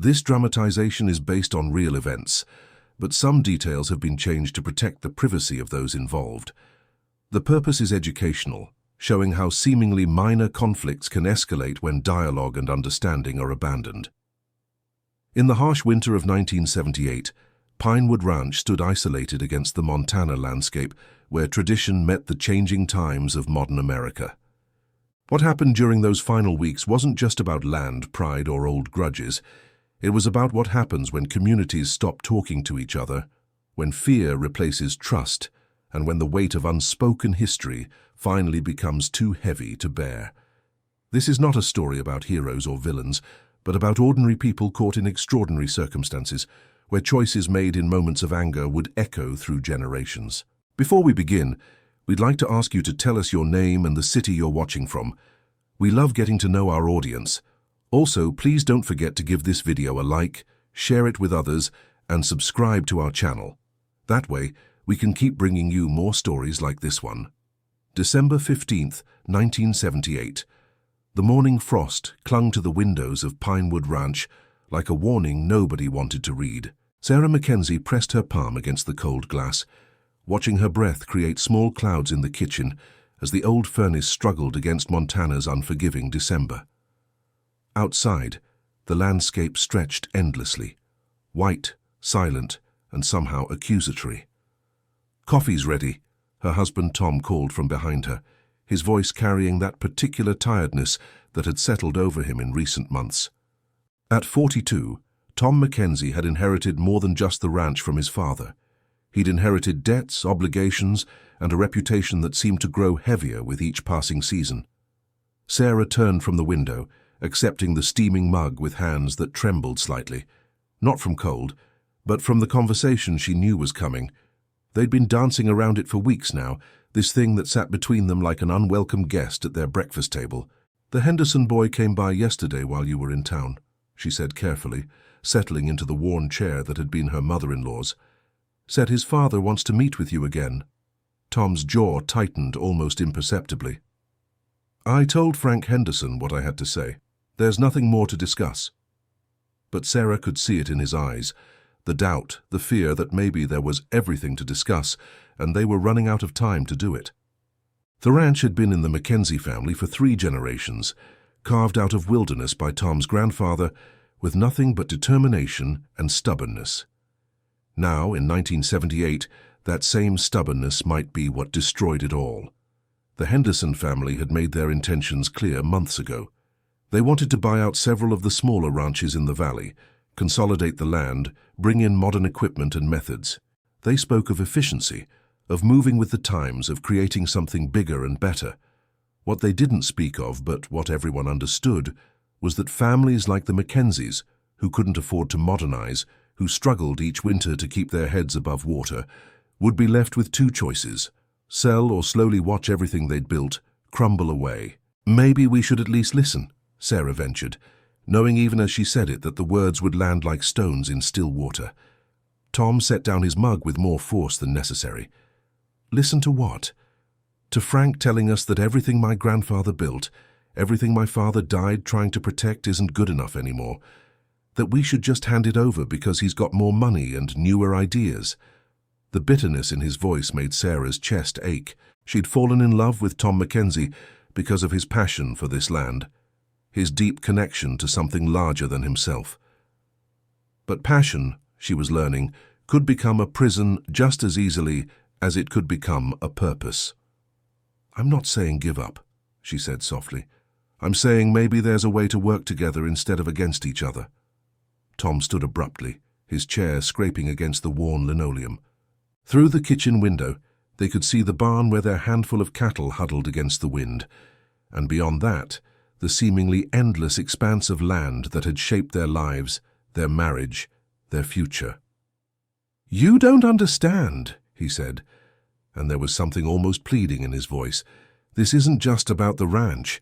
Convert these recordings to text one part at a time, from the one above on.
This dramatization is based on real events, but some details have been changed to protect the privacy of those involved. The purpose is educational, showing how seemingly minor conflicts can escalate when dialogue and understanding are abandoned. In the harsh winter of 1978, Pinewood Ranch stood isolated against the Montana landscape, where tradition met the changing times of modern America. What happened during those final weeks wasn't just about land, pride, or old grudges. It was about what happens when communities stop talking to each other, when fear replaces trust, and when the weight of unspoken history finally becomes too heavy to bear. This is not a story about heroes or villains, but about ordinary people caught in extraordinary circumstances, where choices made in moments of anger would echo through generations. Before we begin, we'd like to ask you to tell us your name and the city you're watching from. We love getting to know our audience. Also, please don't forget to give this video a like, share it with others, and subscribe to our channel. That way, we can keep bringing you more stories like this one. December 15th, 1978. The morning frost clung to the windows of Pinewood Ranch like a warning nobody wanted to read. Sarah McKenzie pressed her palm against the cold glass, watching her breath create small clouds in the kitchen as the old furnace struggled against Montana's unforgiving December. Outside, the landscape stretched endlessly, white, silent, and somehow accusatory. "Coffee's ready," her husband Tom called from behind her, his voice carrying that particular tiredness that had settled over him in recent months. At 42, Tom McKenzie had inherited more than just the ranch from his father. He'd inherited debts, obligations, and a reputation that seemed to grow heavier with each passing season. Sarah turned from the window, accepting the steaming mug with hands that trembled slightly, not from cold, but from the conversation she knew was coming. They'd been dancing around it for weeks now, this thing that sat between them like an unwelcome guest at their breakfast table. "The Henderson boy came by yesterday while you were in town," she said carefully, settling into the worn chair that had been her mother-in-law's. "Said his father wants to meet with you again." Tom's jaw tightened almost imperceptibly. "I told Frank Henderson what I had to say. There's nothing more to discuss." But Sarah could see it in his eyes, the doubt, the fear that maybe there was everything to discuss, and they were running out of time to do it. The ranch had been in the McKenzie family for 3 generations, carved out of wilderness by Tom's grandfather, with nothing but determination and stubbornness. Now, in 1978, that same stubbornness might be what destroyed it all. The Henderson family had made their intentions clear months ago. They wanted to buy out several of the smaller ranches in the valley, consolidate the land, bring in modern equipment and methods. They spoke of efficiency, of moving with the times, of creating something bigger and better. What they didn't speak of, but what everyone understood, was that families like the McKenzies, who couldn't afford to modernize, who struggled each winter to keep their heads above water, would be left with 2 choices: sell or slowly watch everything they'd built crumble away. "Maybe we should at least listen," Sarah ventured, knowing even as she said it that the words would land like stones in still water. Tom set down his mug with more force than necessary. "Listen to what? To Frank telling us that everything my grandfather built, everything my father died trying to protect isn't good enough anymore, that we should just hand it over because he's got more money and newer ideas." The bitterness in his voice made Sarah's chest ache. She'd fallen in love with Tom McKenzie because of his passion for this land, his deep connection to something larger than himself. But passion, she was learning, could become a prison just as easily as it could become a purpose. "I'm not saying give up," she said softly. "I'm saying maybe there's a way to work together instead of against each other." Tom stood abruptly, his chair scraping against the worn linoleum. Through the kitchen window, they could see the barn where their handful of cattle huddled against the wind, and beyond that, the seemingly endless expanse of land that had shaped their lives, their marriage, their future. "You don't understand," he said, and there was something almost pleading in his voice. "This isn't just about the ranch.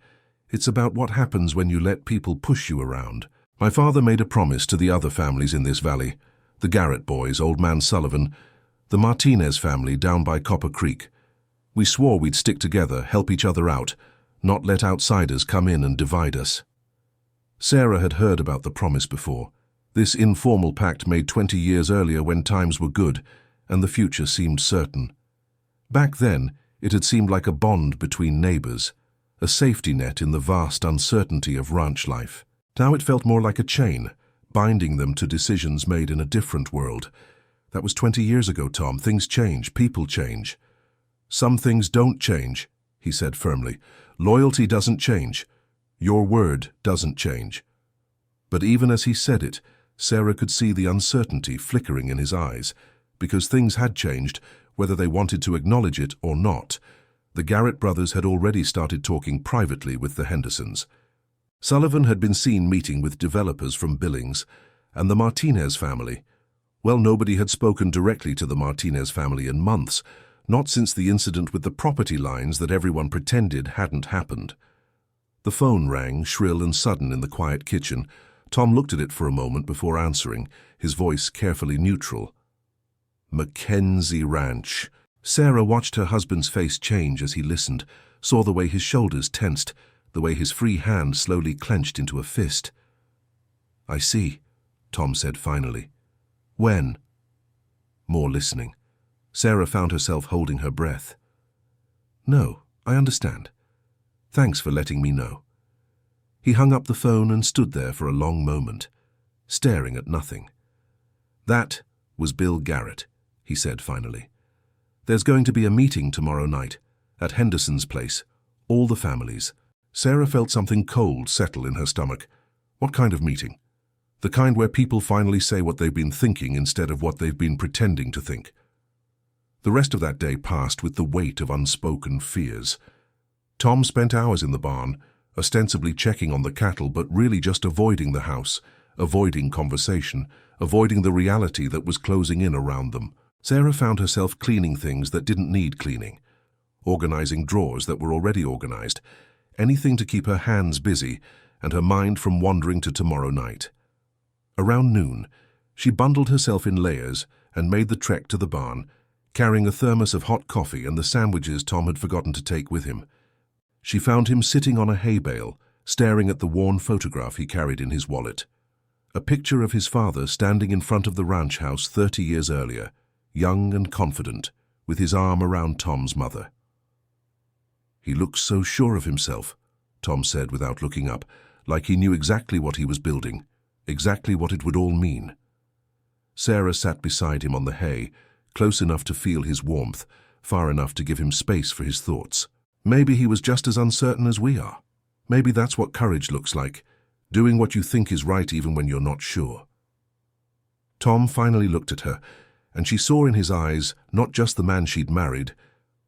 It's about what happens when you let people push you around. My father made a promise to the other families in this valley, the Garrett boys, Old Man Sullivan, the Martinez family down by Copper Creek. We swore we'd stick together, help each other out, not let outsiders come in and divide us." Sarah had heard about the promise before. This informal pact made 20 years earlier when times were good and the future seemed certain. Back then, it had seemed like a bond between neighbors, a safety net in the vast uncertainty of ranch life. Now it felt more like a chain, binding them to decisions made in a different world. That was 20 years ago, Tom. Things change, people change. Some things don't change, he said firmly. Loyalty doesn't change. Your word doesn't change. But even as he said it, Sarah could see the uncertainty flickering in his eyes, because things had changed, whether they wanted to acknowledge it or not. The Garrett brothers had already started talking privately with the Hendersons. Sullivan had been seen meeting with developers from Billings, and the Martinez family. Well, nobody had spoken directly to the Martinez family in months, not since the incident with the property lines that everyone pretended hadn't happened. The phone rang, shrill and sudden, in the quiet kitchen. Tom looked at it for a moment before answering, his voice carefully neutral. McKenzie Ranch. Sarah watched her husband's face change as he listened, saw the way his shoulders tensed, the way his free hand slowly clenched into a fist. "I see," Tom said finally. "When?" More listening. Sarah found herself holding her breath. "No, I understand. Thanks for letting me know." He hung up the phone and stood there for a long moment, staring at nothing. "That was Bill Garrett," he said finally. "There's going to be a meeting tomorrow night, at Henderson's place, all the families." Sarah felt something cold settle in her stomach. What kind of meeting? The kind where people finally say what they've been thinking instead of what they've been pretending to think. The rest of that day passed with the weight of unspoken fears. Tom spent hours in the barn, ostensibly checking on the cattle, but really just avoiding the house, avoiding conversation, avoiding the reality that was closing in around them. Sarah found herself cleaning things that didn't need cleaning, organizing drawers that were already organized, anything to keep her hands busy and her mind from wandering to tomorrow night. Around noon, she bundled herself in layers and made the trek to the barn, carrying a thermos of hot coffee and the sandwiches Tom had forgotten to take with him. She found him sitting on a hay bale, staring at the worn photograph he carried in his wallet. A picture of his father standing in front of the ranch house 30 years earlier, young and confident, with his arm around Tom's mother. "He looks so sure of himself," Tom said without looking up, like he knew exactly what he was building, exactly what it would all mean. Sarah sat beside him on the hay, close enough to feel his warmth, far enough to give him space for his thoughts. Maybe he was just as uncertain as we are. Maybe that's what courage looks like, doing what you think is right even when you're not sure. Tom finally looked at her, and she saw in his eyes not just the man she'd married,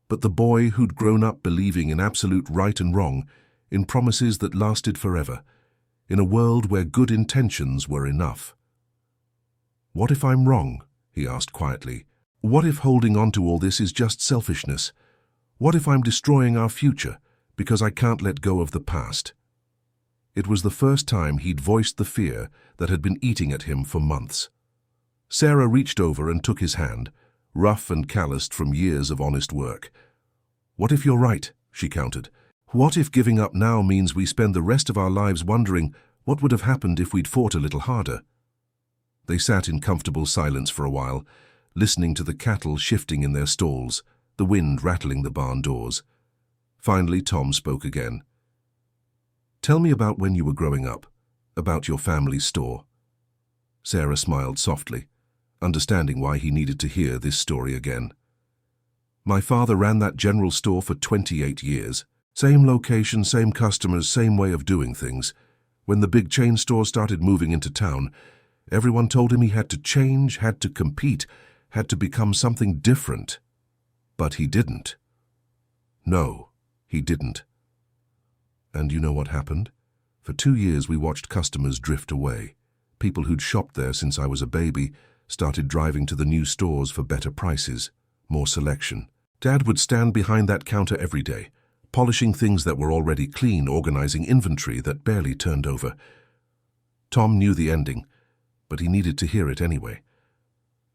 but the boy who'd grown up believing in absolute right and wrong, in promises that lasted forever, in a world where good intentions were enough. "What if I'm wrong?" he asked quietly. "What if holding on to all this is just selfishness? What if I'm destroying our future because I can't let go of the past?" It was the first time he'd voiced the fear that had been eating at him for months. Sarah reached over and took his hand, rough and calloused from years of honest work. "What if you're right?" she countered. "What if giving up now means we spend the rest of our lives wondering what would have happened if we'd fought a little harder?" They sat in comfortable silence for a while, listening to the cattle shifting in their stalls, the wind rattling the barn doors. Finally, Tom spoke again. "Tell me about when you were growing up, about your family's store." Sarah smiled softly, understanding why he needed to hear this story again. "My father ran that general store for 28 years. Same location, same customers, same way of doing things. When the big chain stores started moving into town, everyone told him he had to change, had to compete, had to become something different. But he didn't. No, he didn't. And you know what happened? For 2 years we watched customers drift away. People who'd shopped there since I was a baby started driving to the new stores for better prices, more selection. Dad would stand behind that counter every day, polishing things that were already clean, organizing inventory that barely turned over. Tom knew the ending, but he needed to hear it anyway.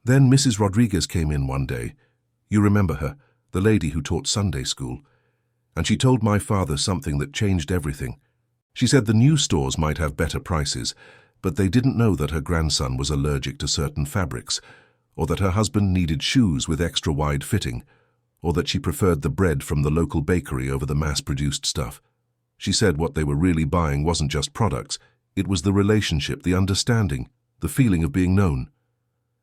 Then Mrs. Rodriguez came in one day. You remember her, the lady who taught Sunday school. And she told my father something that changed everything. She said the new stores might have better prices, But they didn't know that her grandson was allergic to certain fabrics, or that her husband needed shoes with extra wide fitting, or that she preferred the bread from the local bakery over the mass-produced stuff. She said what they were really buying wasn't just products, it was the relationship, the understanding, the feeling of being known.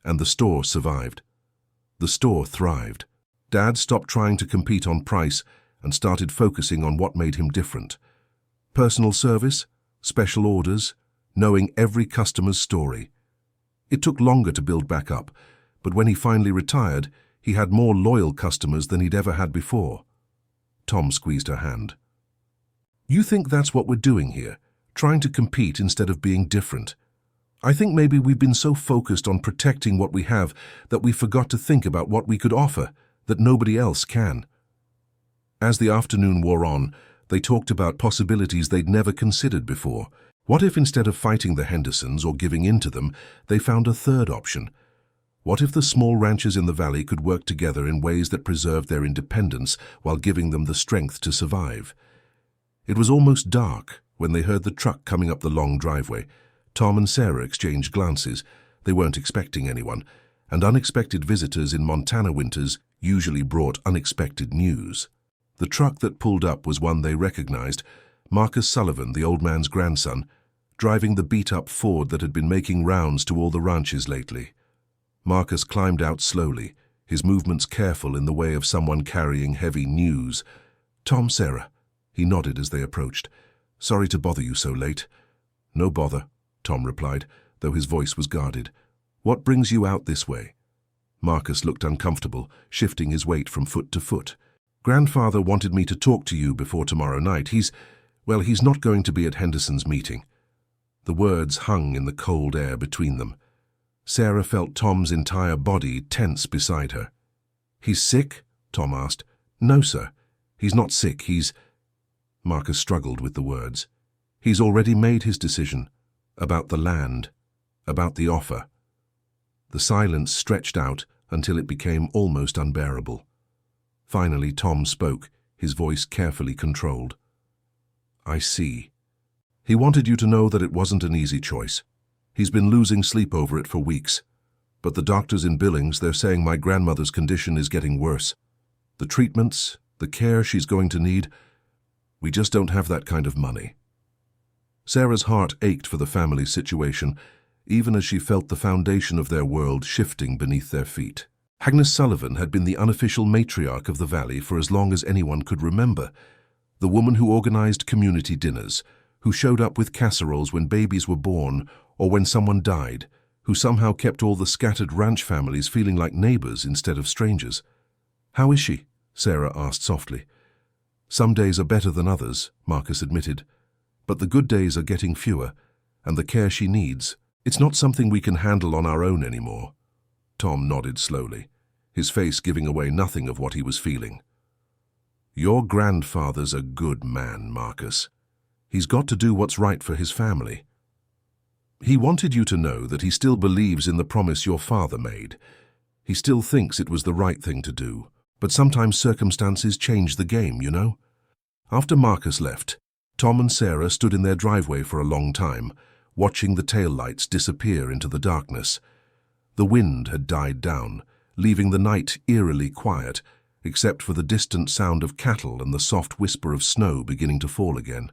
And the store survived. The store thrived. Dad stopped trying to compete on price and started focusing on what made him different. Personal service, special orders, knowing every customer's story. It took longer to build back up, but when he finally retired, he had more loyal customers than he'd ever had before. Tom squeezed her hand. You think that's what we're doing here, trying to compete instead of being different? I think maybe we've been so focused on protecting what we have that we forgot to think about what we could offer that nobody else can. As the afternoon wore on, they talked about possibilities they'd never considered before. What if instead of fighting the Hendersons or giving in to them, they found a third option? What if the small ranchers in the valley could work together in ways that preserved their independence while giving them the strength to survive? It was almost dark when they heard the truck coming up the long driveway. Tom and Sarah exchanged glances. They weren't expecting anyone, and unexpected visitors in Montana winters usually brought unexpected news. The truck that pulled up was one they recognized, Marcus Sullivan, the old man's grandson, driving the beat-up Ford that had been making rounds to all the ranches lately. Marcus climbed out slowly, his movements careful in the way of someone carrying heavy news. "Tom, Sarah," he nodded as they approached. "Sorry to bother you so late." "No bother," Tom replied, though his voice was guarded. "What brings you out this way?" Marcus looked uncomfortable, shifting his weight from foot to foot. "Grandfather wanted me to talk to you before tomorrow night. He's not going to be at Henderson's meeting." The words hung in the cold air between them. Sarah felt Tom's entire body tense beside her. "He's sick?" Tom asked. "No, sir. He's not sick. Marcus struggled with the words. "He's already made his decision. About the land. About the offer." The silence stretched out until it became almost unbearable. Finally, Tom spoke, his voice carefully controlled. "I see. He wanted you to know that it wasn't an easy choice. He's been losing sleep over it for weeks. But the doctors in Billings, they're saying my grandmother's condition is getting worse. The treatments, the care she's going to need, we just don't have that kind of money." Sarah's heart ached for the family's situation, even as she felt the foundation of their world shifting beneath their feet. Agnes Sullivan had been the unofficial matriarch of the valley for as long as anyone could remember, the woman who organized community dinners, who showed up with casseroles when babies were born or when someone died, who somehow kept all the scattered ranch families feeling like neighbors instead of strangers. "How is she?" Sarah asked softly. "Some days are better than others," Marcus admitted, "but the good days are getting fewer, and the care she needs, it's not something we can handle on our own anymore." Tom nodded slowly, his face giving away nothing of what he was feeling. "Your grandfather's a good man, Marcus. He's got to do what's right for his family. He wanted you to know that he still believes in the promise your father made. He still thinks it was the right thing to do, but sometimes circumstances change the game, you know?" After Marcus left, Tom and Sarah stood in their driveway for a long time, watching the taillights disappear into the darkness. The wind had died down, leaving the night eerily quiet, except for the distant sound of cattle and the soft whisper of snow beginning to fall again.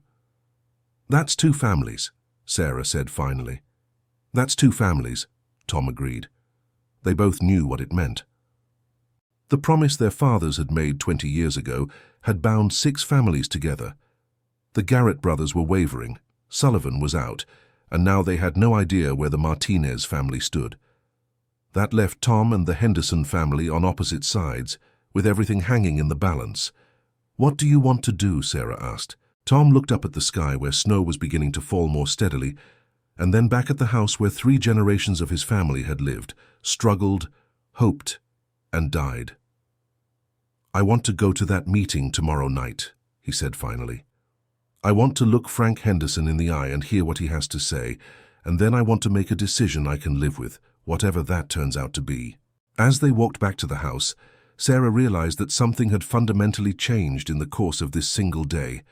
"That's two families," Sarah said finally. "That's two families," Tom agreed. They both knew what it meant. The promise their fathers had made 20 years ago had bound 6 families together. The Garrett brothers were wavering, Sullivan was out, and now they had no idea where the Martinez family stood. That left Tom and the Henderson family on opposite sides, with everything hanging in the balance. "What do you want to do?" Sarah asked. Tom looked up at the sky where snow was beginning to fall more steadily, and then back at the house where 3 generations of his family had lived, struggled, hoped, and died. "I want to go to that meeting tomorrow night," he said finally. "I want to look Frank Henderson in the eye and hear what he has to say, and then I want to make a decision I can live with, whatever that turns out to be." As they walked back to the house, Sarah realized that something had fundamentally changed in the course of this single day.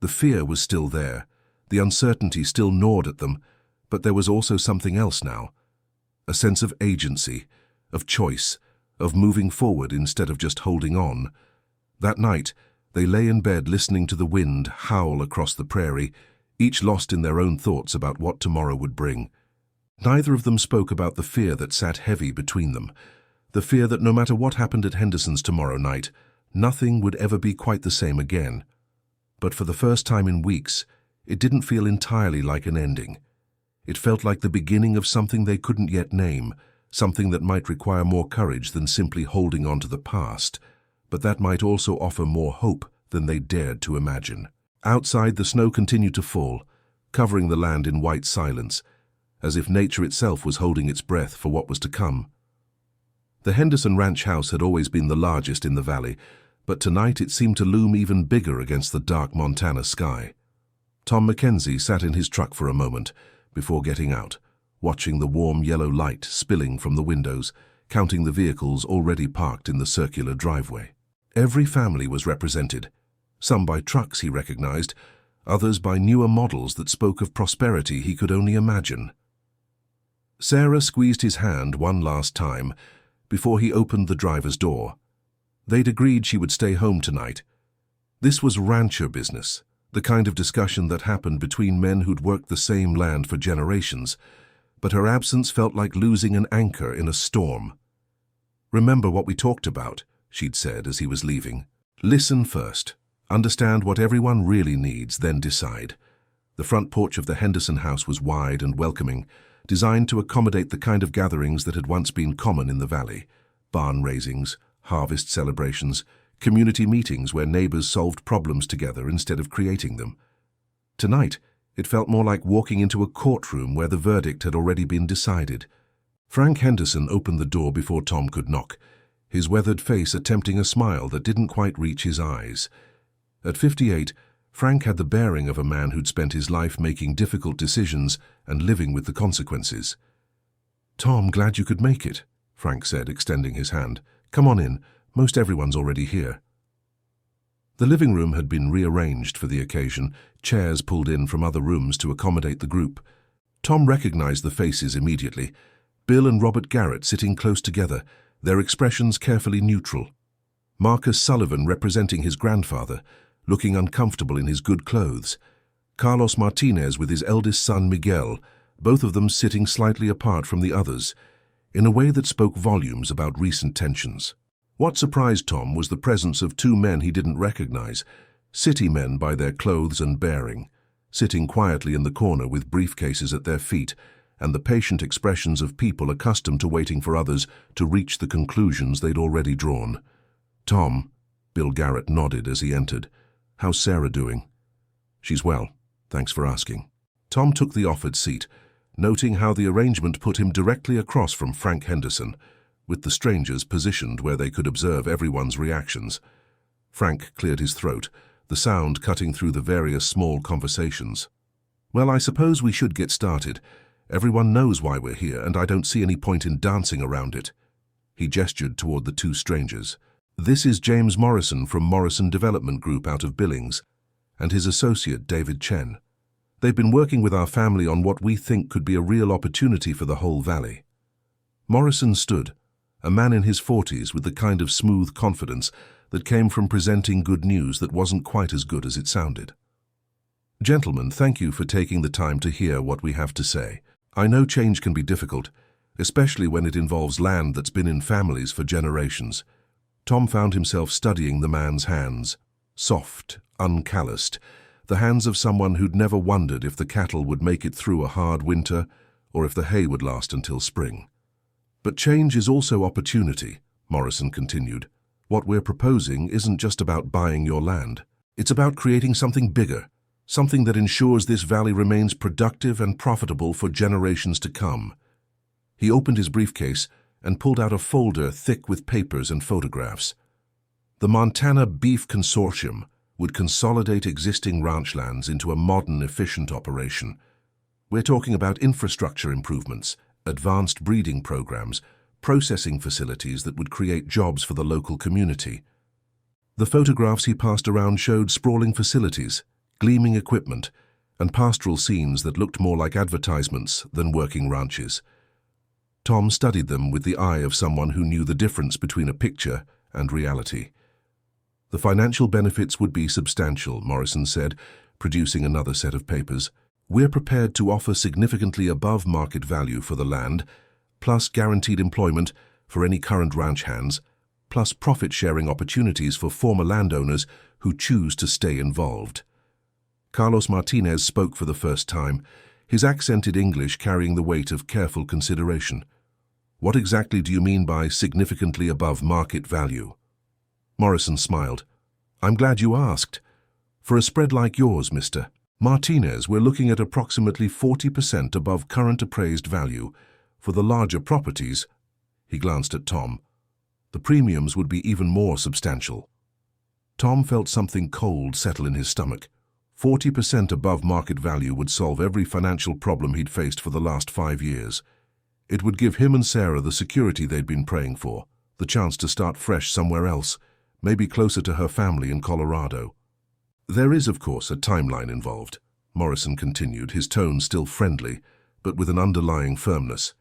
The fear was still there, the uncertainty still gnawed at them, But there was also something else now. A sense of agency, of choice, of moving forward instead of just holding on. That night, they lay in bed listening to the wind howl across the prairie, each lost in their own thoughts about what tomorrow would bring. Neither of them spoke about the fear that sat heavy between them, the fear that no matter what happened at Henderson's tomorrow night, nothing would ever be quite the same again. But for the first time in weeks, it didn't feel entirely like an ending. It felt like the beginning of something they couldn't yet name, something that might require more courage than simply holding on to the past, but that might also offer more hope than they dared to imagine. Outside, the snow continued to fall, covering the land in white silence, as if nature itself was holding its breath for what was to come. The Henderson Ranch house had always been the largest in the valley, but tonight it seemed to loom even bigger against the dark Montana sky. Tom McKenzie sat in his truck for a moment before getting out, watching the warm yellow light spilling from the windows, counting the vehicles already parked in the circular driveway. Every family was represented, some by trucks he recognized, others by newer models that spoke of prosperity he could only imagine. Sarah squeezed his hand one last time before he opened the driver's door. They'd agreed she would stay home tonight. This was rancher business, the kind of discussion that happened between men who'd worked the same land for generations, but her absence felt like losing an anchor in a storm. "Remember what we talked about," she'd said as he was leaving. "Listen first. Understand what everyone really needs, then decide." The front porch of the Henderson house was wide and welcoming, designed to accommodate the kind of gatherings that had once been common in the valley: barn raisings, harvest celebrations, community meetings where neighbors solved problems together instead of creating them. Tonight, it felt more like walking into a courtroom where the verdict had already been decided. Frank Henderson opened the door before Tom could knock, his weathered face attempting a smile that didn't quite reach his eyes. At 58, Frank had the bearing of a man who'd spent his life making difficult decisions and living with the consequences. "Tom, glad you could make it," Frank said, extending his hand. "Come on in. Most everyone's already here." The living room had been rearranged for the occasion, chairs pulled in from other rooms to accommodate the group. Tom recognized the faces immediately. Bill and Robert Garrett sitting close together, their expressions carefully neutral. Marcus Sullivan representing his grandfather, looking uncomfortable in his good clothes. Carlos Martinez with his eldest son Miguel, both of them sitting slightly apart from the others, in a way that spoke volumes about recent tensions. What surprised Tom was the presence of two men he didn't recognize, city men by their clothes and bearing, sitting quietly in the corner with briefcases at their feet, and the patient expressions of people accustomed to waiting for others to reach the conclusions they'd already drawn. "Tom," Bill Garrett nodded as he entered. "How's Sarah doing?" "She's well, thanks for asking." Tom took the offered seat, noting how the arrangement put him directly across from Frank Henderson, with the strangers positioned where they could observe everyone's reactions. Frank cleared his throat, the sound cutting through the various small conversations. "Well, I suppose we should get started. Everyone knows why we're here, and I don't see any point in dancing around it." He gestured toward the two strangers. "This is James Morrison from Morrison Development Group out of Billings, and his associate David Chen. They've been working with our family on what we think could be a real opportunity for the whole valley." Morrison stood, a man in his 40s with the kind of smooth confidence that came from presenting good news that wasn't quite as good as it sounded. "Gentlemen, thank you for taking the time to hear what we have to say. I know change can be difficult, especially when it involves land that's been in families for generations." Tom found himself studying the man's hands, soft, uncalloused, the hands of someone who'd never wondered if the cattle would make it through a hard winter or if the hay would last until spring. "But change is also opportunity," Morrison continued. "What we're proposing isn't just about buying your land. It's about creating something bigger, something that ensures this valley remains productive and profitable for generations to come." He opened his briefcase and pulled out a folder thick with papers and photographs. The Montana Beef Consortium would consolidate existing ranch lands into a modern, efficient operation. We're talking about infrastructure improvements, advanced breeding programs, processing facilities that would create jobs for the local community. The photographs he passed around showed sprawling facilities, gleaming equipment, and pastoral scenes that looked more like advertisements than working ranches. Tom studied them with the eye of someone who knew the difference between a picture and reality. The financial benefits would be substantial, Morrison said, producing another set of papers. We're prepared to offer significantly above market value for the land, plus guaranteed employment for any current ranch hands, plus profit-sharing opportunities for former landowners who choose to stay involved. Carlos Martinez spoke for the first time, his accented English carrying the weight of careful consideration. What exactly do you mean by significantly above market value? Morrison smiled. I'm glad you asked. For a spread like yours, Mr. Martinez, we're looking at approximately 40% above current appraised value. For the larger properties, he glanced at Tom, the premiums would be even more substantial. Tom felt something cold settle in his stomach. 40% above market value would solve every financial problem he'd faced for the last 5 years. It would give him and Sarah the security they'd been praying for, the chance to start fresh somewhere else, maybe closer to her family in Colorado. There is, of course, a timeline involved, Morrison continued, his tone still friendly, but with an underlying firmness.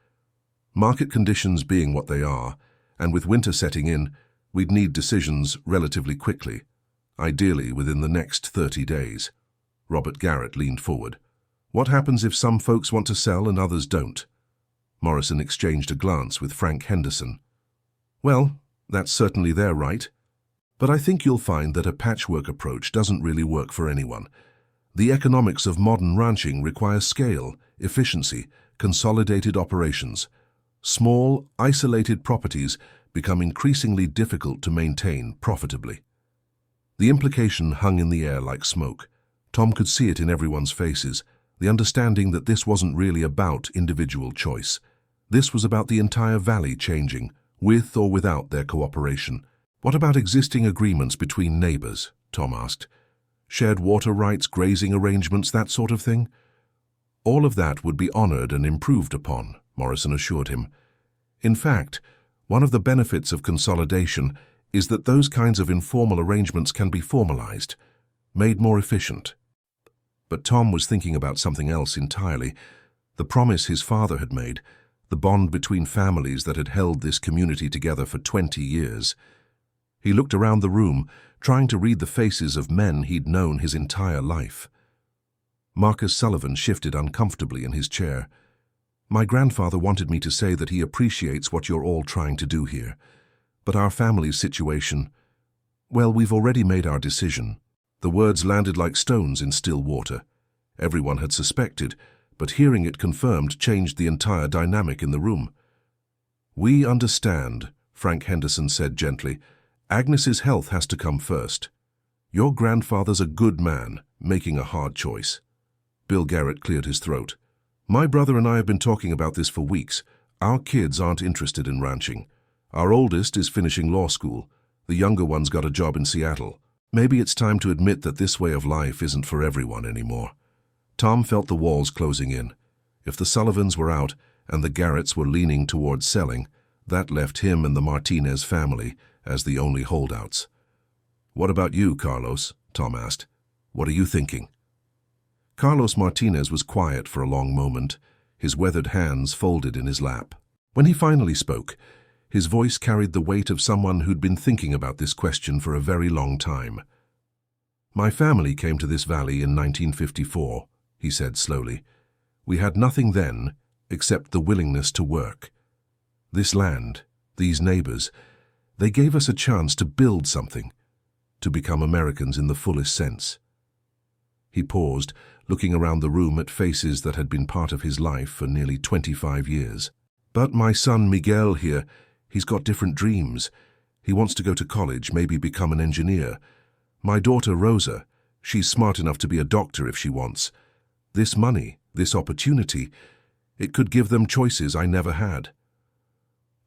Market conditions being what they are, and with winter setting in, we'd need decisions relatively quickly, ideally within the next 30 days. Robert Garrett leaned forward. What happens if some folks want to sell and others don't? Morrison exchanged a glance with Frank Henderson. Well, that's certainly their right. But I think you'll find that a patchwork approach doesn't really work for anyone. The economics of modern ranching require scale, efficiency, consolidated operations. Small, isolated properties become increasingly difficult to maintain profitably. The implication hung in the air like smoke. Tom could see it in everyone's faces, the understanding that this wasn't really about individual choice. This was about the entire valley changing, with or without their cooperation. What about existing agreements between neighbors? Tom asked. Shared water rights, grazing arrangements, that sort of thing? All of that would be honored and improved upon, Morrison assured him. In fact, one of the benefits of consolidation is that those kinds of informal arrangements can be formalized, made more efficient. But Tom was thinking about something else entirely, the promise his father had made, the bond between families that had held this community together for 20 years. He looked around the room, trying to read the faces of men he'd known his entire life. Marcus Sullivan shifted uncomfortably in his chair. My grandfather wanted me to say that he appreciates what you're all trying to do here. But our family's situation, well, we've already made our decision. The words landed like stones in still water. Everyone had suspected, but hearing it confirmed changed the entire dynamic in the room. We understand, Frank Henderson said gently. Agnes's health has to come first. Your grandfather's a good man, making a hard choice. Bill Garrett cleared his throat. My brother and I have been talking about this for weeks. Our kids aren't interested in ranching. Our oldest is finishing law school. The younger one's got a job in Seattle. Maybe it's time to admit that this way of life isn't for everyone anymore. Tom felt the walls closing in. If the Sullivans were out and the Garretts were leaning towards selling, that left him and the Martinez family as the only holdouts. What about you, Carlos? Tom asked. What are you thinking? Carlos Martinez was quiet for a long moment, his weathered hands folded in his lap. When he finally spoke, his voice carried the weight of someone who'd been thinking about this question for a very long time. My family came to this valley in 1954, he said slowly. We had nothing then except the willingness to work. This land, these neighbors, they gave us a chance to build something, to become Americans in the fullest sense. He paused, looking around the room at faces that had been part of his life for nearly 25 years. But my son Miguel here, he's got different dreams. He wants to go to college, maybe become an engineer. My daughter Rosa, she's smart enough to be a doctor if she wants. This money, this opportunity, it could give them choices I never had.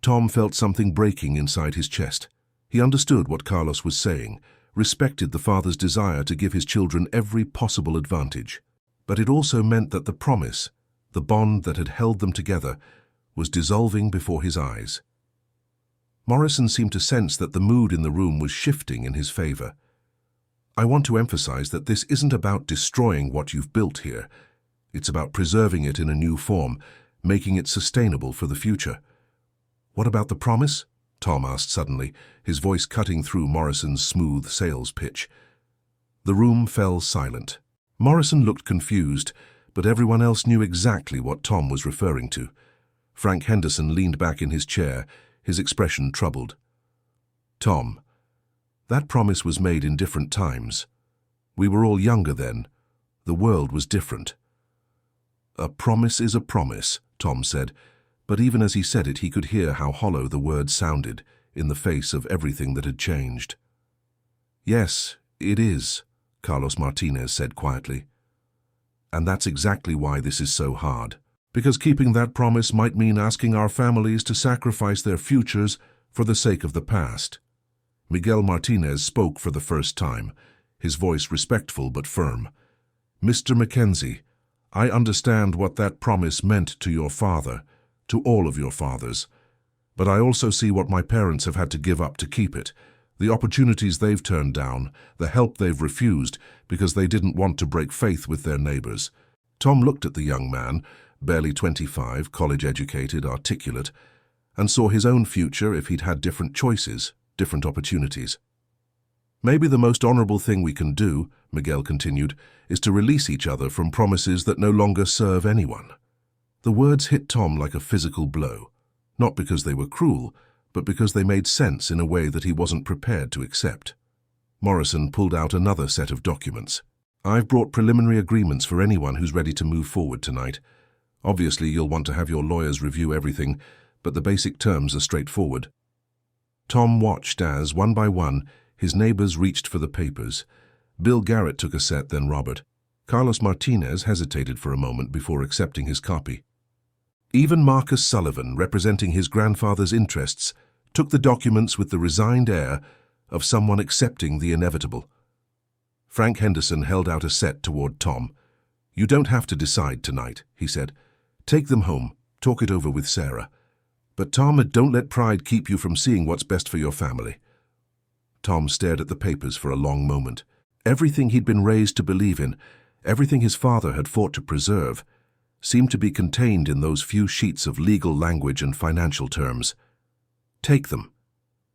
Tom felt something breaking inside his chest. He understood what Carlos was saying, respected the father's desire to give his children every possible advantage. But it also meant that the promise, the bond that had held them together, was dissolving before his eyes. Morrison seemed to sense that the mood in the room was shifting in his favor. I want to emphasize that this isn't about destroying what you've built here. It's about preserving it in a new form, making it sustainable for the future. What about the promise? Tom asked suddenly, his voice cutting through Morrison's smooth sales pitch. The room fell silent. Morrison looked confused, but everyone else knew exactly what Tom was referring to. Frank Henderson leaned back in his chair, his expression troubled. Tom, that promise was made in different times. We were all younger then. The world was different. A promise is a promise, Tom said, but even as he said it, he could hear how hollow the words sounded in the face of everything that had changed. Yes, it is, Carlos Martinez said quietly. And that's exactly why this is so hard. Because keeping that promise might mean asking our families to sacrifice their futures for the sake of the past. Miguel Martinez spoke for the first time, his voice respectful but firm. Mr. McKenzie, I understand what that promise meant to your father, to all of your fathers. But I also see what my parents have had to give up to keep it, the opportunities they've turned down, the help they've refused because they didn't want to break faith with their neighbors. Tom looked at the young man, barely 25, college-educated, articulate, and saw his own future if he'd had different choices, different opportunities. Maybe the most honorable thing we can do, Miguel continued, is to release each other from promises that no longer serve anyone. The words hit Tom like a physical blow, not because they were cruel, but because they made sense in a way that he wasn't prepared to accept. Morrison pulled out another set of documents. I've brought preliminary agreements for anyone who's ready to move forward tonight. Obviously, you'll want to have your lawyers review everything, but the basic terms are straightforward. Tom watched as, one by one, his neighbors reached for the papers. Bill Garrett took a set, then Robert. Carlos Martinez hesitated for a moment before accepting his copy. Even Marcus Sullivan, representing his grandfather's interests, took the documents with the resigned air of someone accepting the inevitable. Frank Henderson held out a set toward Tom. You don't have to decide tonight, he said. Take them home, talk it over with Sarah. But Tom, don't let pride keep you from seeing what's best for your family. Tom stared at the papers for a long moment. Everything he'd been raised to believe in, everything his father had fought to preserve, seemed to be contained in those few sheets of legal language and financial terms. Take them.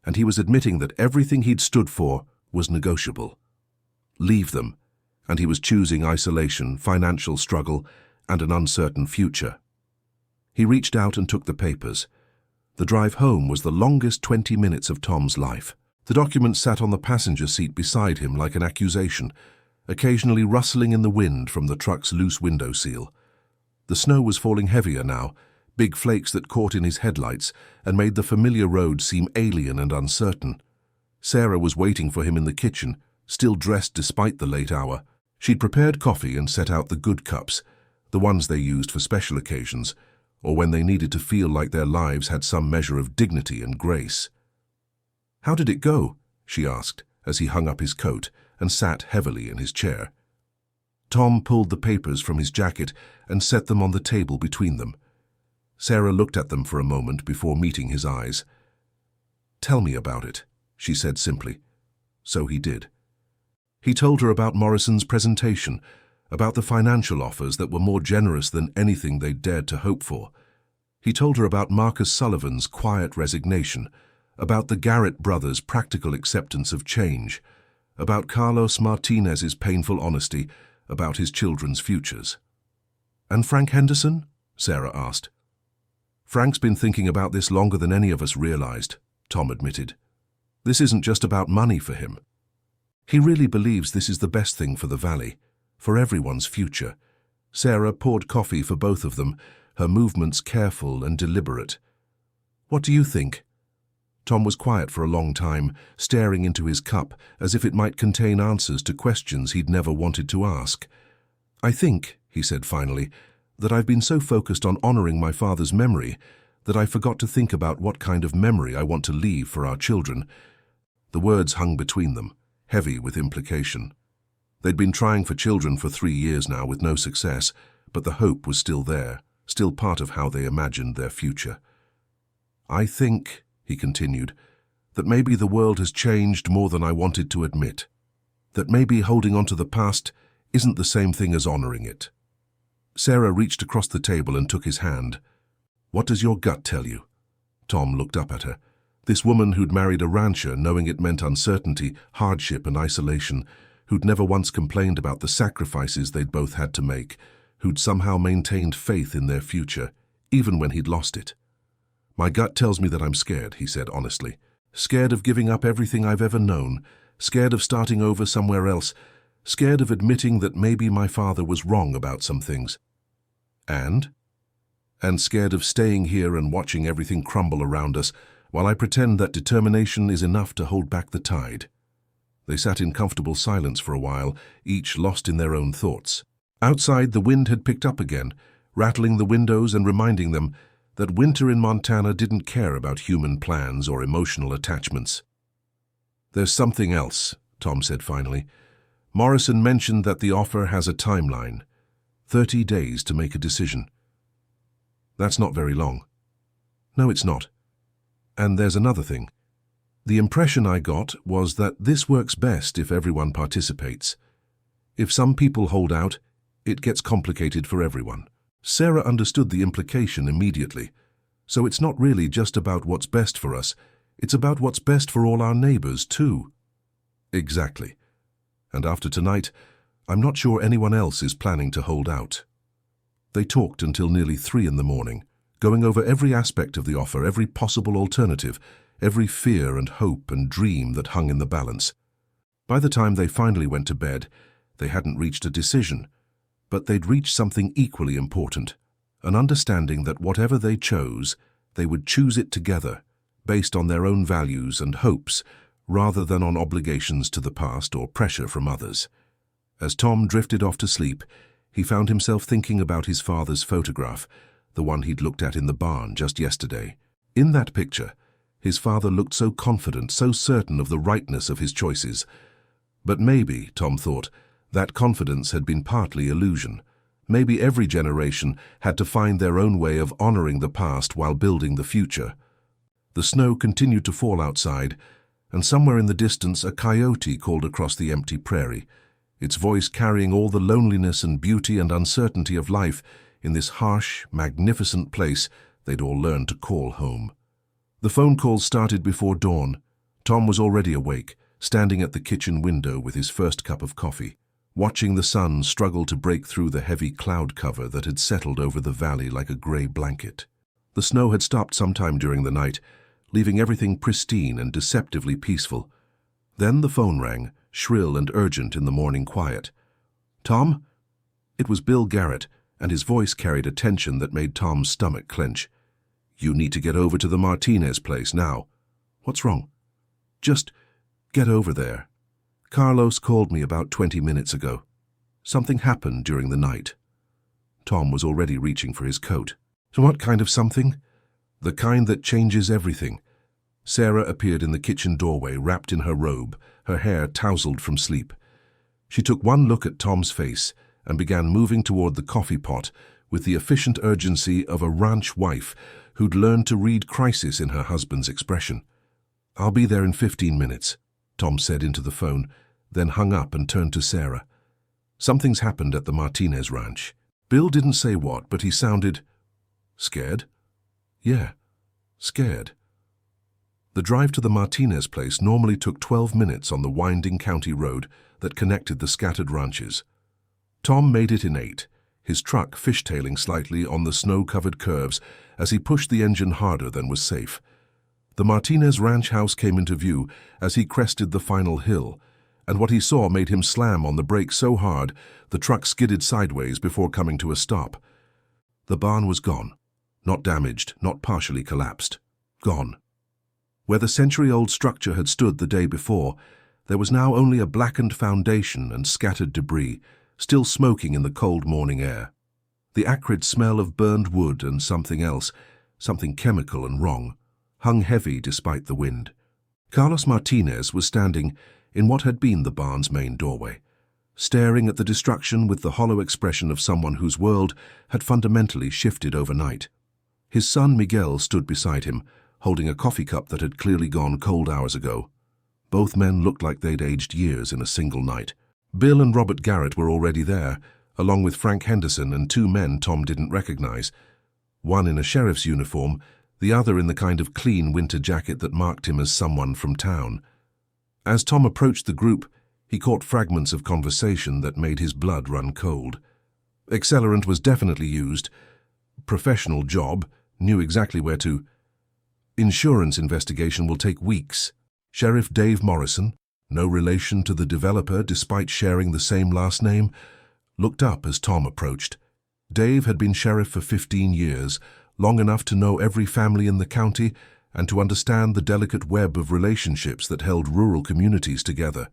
And he was admitting that everything he'd stood for was negotiable. Leave them, and he was choosing isolation, financial struggle, and an uncertain future. He reached out and took the papers. The drive home was the longest 20 minutes of Tom's life. The document sat on the passenger seat beside him like an accusation, occasionally rustling in the wind from the truck's loose window seal. The snow was falling heavier now, big flakes that caught in his headlights and made the familiar road seem alien and uncertain. Sarah was waiting for him in the kitchen, still dressed despite the late hour. She'd prepared coffee and set out the good cups, the ones they used for special occasions, or when they needed to feel like their lives had some measure of dignity and grace. How did it go? She asked, as he hung up his coat and sat heavily in his chair. Tom pulled the papers from his jacket and set them on the table between them. Sarah looked at them for a moment before meeting his eyes. Tell me about it, she said simply. So he did. He told her about Morrison's presentation, about the financial offers that were more generous than anything they'd dared to hope for. He told her about Marcus Sullivan's quiet resignation, about the Garrett brothers' practical acceptance of change, about Carlos Martinez's painful honesty, about his children's futures. And Frank Henderson? Sarah asked. Frank's been thinking about this longer than any of us realized, Tom admitted. This isn't just about money for him. He really believes this is the best thing for the valley, for everyone's future. Sarah poured coffee for both of them, her movements careful and deliberate. What do you think? Tom was quiet for a long time, staring into his cup as if it might contain answers to questions he'd never wanted to ask. I think, he said finally, that I've been so focused on honoring my father's memory that I forgot to think about what kind of memory I want to leave for our children. The words hung between them, heavy with implication. They'd been trying for children for 3 years now with no success, but the hope was still there, still part of how they imagined their future. I think, he continued, that maybe the world has changed more than I wanted to admit. that maybe holding on to the past isn't the same thing as honoring it. Sarah reached across the table and took his hand. "What does your gut tell you?" Tom looked up at her. This woman who'd married a rancher knowing it meant uncertainty, hardship and isolation, who'd never once complained about the sacrifices they'd both had to make, who'd somehow maintained faith in their future, even when he'd lost it. "My gut tells me that I'm scared," he said honestly. "Scared of giving up everything I've ever known, scared of starting over somewhere else, scared of admitting that maybe my father was wrong about some things. And scared of staying here and watching everything crumble around us while I pretend that determination is enough to hold back the tide." They sat in comfortable silence for a while, each lost in their own thoughts. Outside, the wind had picked up again, rattling the windows and reminding them that winter in Montana didn't care about human plans or emotional attachments. "There's something else," Tom said finally. "Morrison mentioned that the offer has a timeline, 30 days to make a decision. That's not very long." "No, it's not. And there's another thing. The impression I got was that this works best if everyone participates. If some people hold out, it gets complicated for everyone." Sarah understood the implication immediately. "So it's not really just about what's best for us, it's about what's best for all our neighbors, too." "Exactly. And after tonight, I'm not sure anyone else is planning to hold out." They talked until nearly 3 in the morning, going over every aspect of the offer, every possible alternative, every fear and hope and dream that hung in the balance. By the time they finally went to bed, they hadn't reached a decision, but they'd reached something equally important, an understanding that whatever they chose, they would choose it together, based on their own values and hopes, rather than on obligations to the past or pressure from others. As Tom drifted off to sleep, he found himself thinking about his father's photograph, the one he'd looked at in the barn just yesterday. In that picture, his father looked so confident, so certain of the rightness of his choices. But maybe, Tom thought, that confidence had been partly illusion. Maybe every generation had to find their own way of honoring the past while building the future. The snow continued to fall outside, and somewhere in the distance a coyote called across the empty prairie, its voice carrying all the loneliness and beauty and uncertainty of life in this harsh, magnificent place they'd all learned to call home. The phone calls started before dawn. Tom was already awake, standing at the kitchen window with his first cup of coffee, watching the sun struggle to break through the heavy cloud cover that had settled over the valley like a gray blanket. The snow had stopped sometime during the night, leaving everything pristine and deceptively peaceful. Then the phone rang, shrill and urgent in the morning quiet. "Tom?" It was Bill Garrett, and his voice carried a tension that made Tom's stomach clench. "You need to get over to the Martinez place now." "What's wrong?" "Just get over there. Carlos called me about 20 minutes ago. Something happened during the night." Tom was already reaching for his coat. "So what kind of something?" "The kind that changes everything." Sarah appeared in the kitchen doorway, wrapped in her robe, her hair tousled from sleep. She took one look at Tom's face and began moving toward the coffee pot with the efficient urgency of a ranch wife who'd learned to read crisis in her husband's expression. "I'll be there in 15 minutes, Tom said into the phone, then hung up and turned to Sarah. "Something's happened at the Martinez Ranch." Bill didn't say what, but he sounded scared. "Yeah, scared." The drive to the Martinez place normally took 12 minutes on the winding county road that connected the scattered ranches. Tom made it in 8, his truck fishtailing slightly on the snow-covered curves as he pushed the engine harder than was safe. The Martinez ranch house came into view as he crested the final hill, and what he saw made him slam on the brake so hard the truck skidded sideways before coming to a stop. The barn was gone. Not damaged, not partially collapsed. Gone. Where the century-old structure had stood the day before, there was now only a blackened foundation and scattered debris, still smoking in the cold morning air. The acrid smell of burned wood and something else, something chemical and wrong, hung heavy despite the wind. Carlos Martinez was standing in what had been the barn's main doorway, staring at the destruction with the hollow expression of someone whose world had fundamentally shifted overnight. His son Miguel stood beside him, holding a coffee cup that had clearly gone cold hours ago. Both men looked like they'd aged years in a single night. Bill and Robert Garrett were already there, along with Frank Henderson and two men Tom didn't recognize. One in a sheriff's uniform, the other in the kind of clean winter jacket that marked him as someone from town. As Tom approached the group, he caught fragments of conversation that made his blood run cold. Accelerant was definitely used. Professional job, knew exactly where to. Insurance investigation will take weeks. Sheriff Dave Morrison, no relation to the developer despite sharing the same last name, looked up as Tom approached. Dave had been sheriff for 15 years, long enough to know every family in the county and to understand the delicate web of relationships that held rural communities together.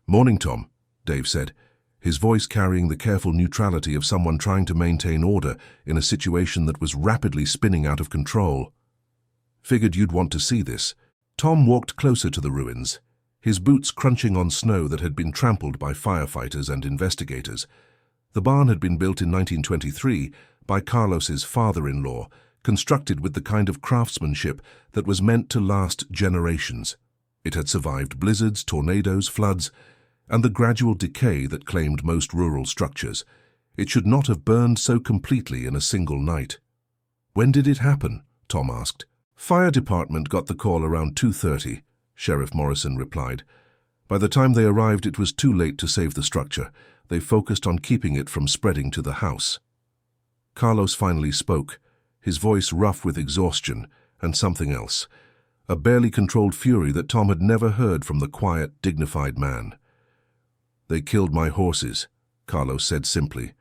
"Morning, Tom," Dave said, his voice carrying the careful neutrality of someone trying to maintain order in a situation that was rapidly spinning out of control. "Figured you'd want to see this." Tom walked closer to the ruins, his boots crunching on snow that had been trampled by firefighters and investigators. The barn had been built in 1923 by Carlos's father-in-law, constructed with the kind of craftsmanship that was meant to last generations. It had survived blizzards, tornadoes, floods, and the gradual decay that claimed most rural structures. It should not have burned so completely in a single night. "When did it happen?" Tom asked. "Fire department got the call around 2:30, Sheriff Morrison replied. "By the time they arrived, it was too late to save the structure. They focused on keeping it from spreading to the house." Carlos finally spoke, his voice rough with exhaustion and something else, a barely controlled fury that Tom had never heard from the quiet, dignified man. "They killed my horses," Carlos said simply.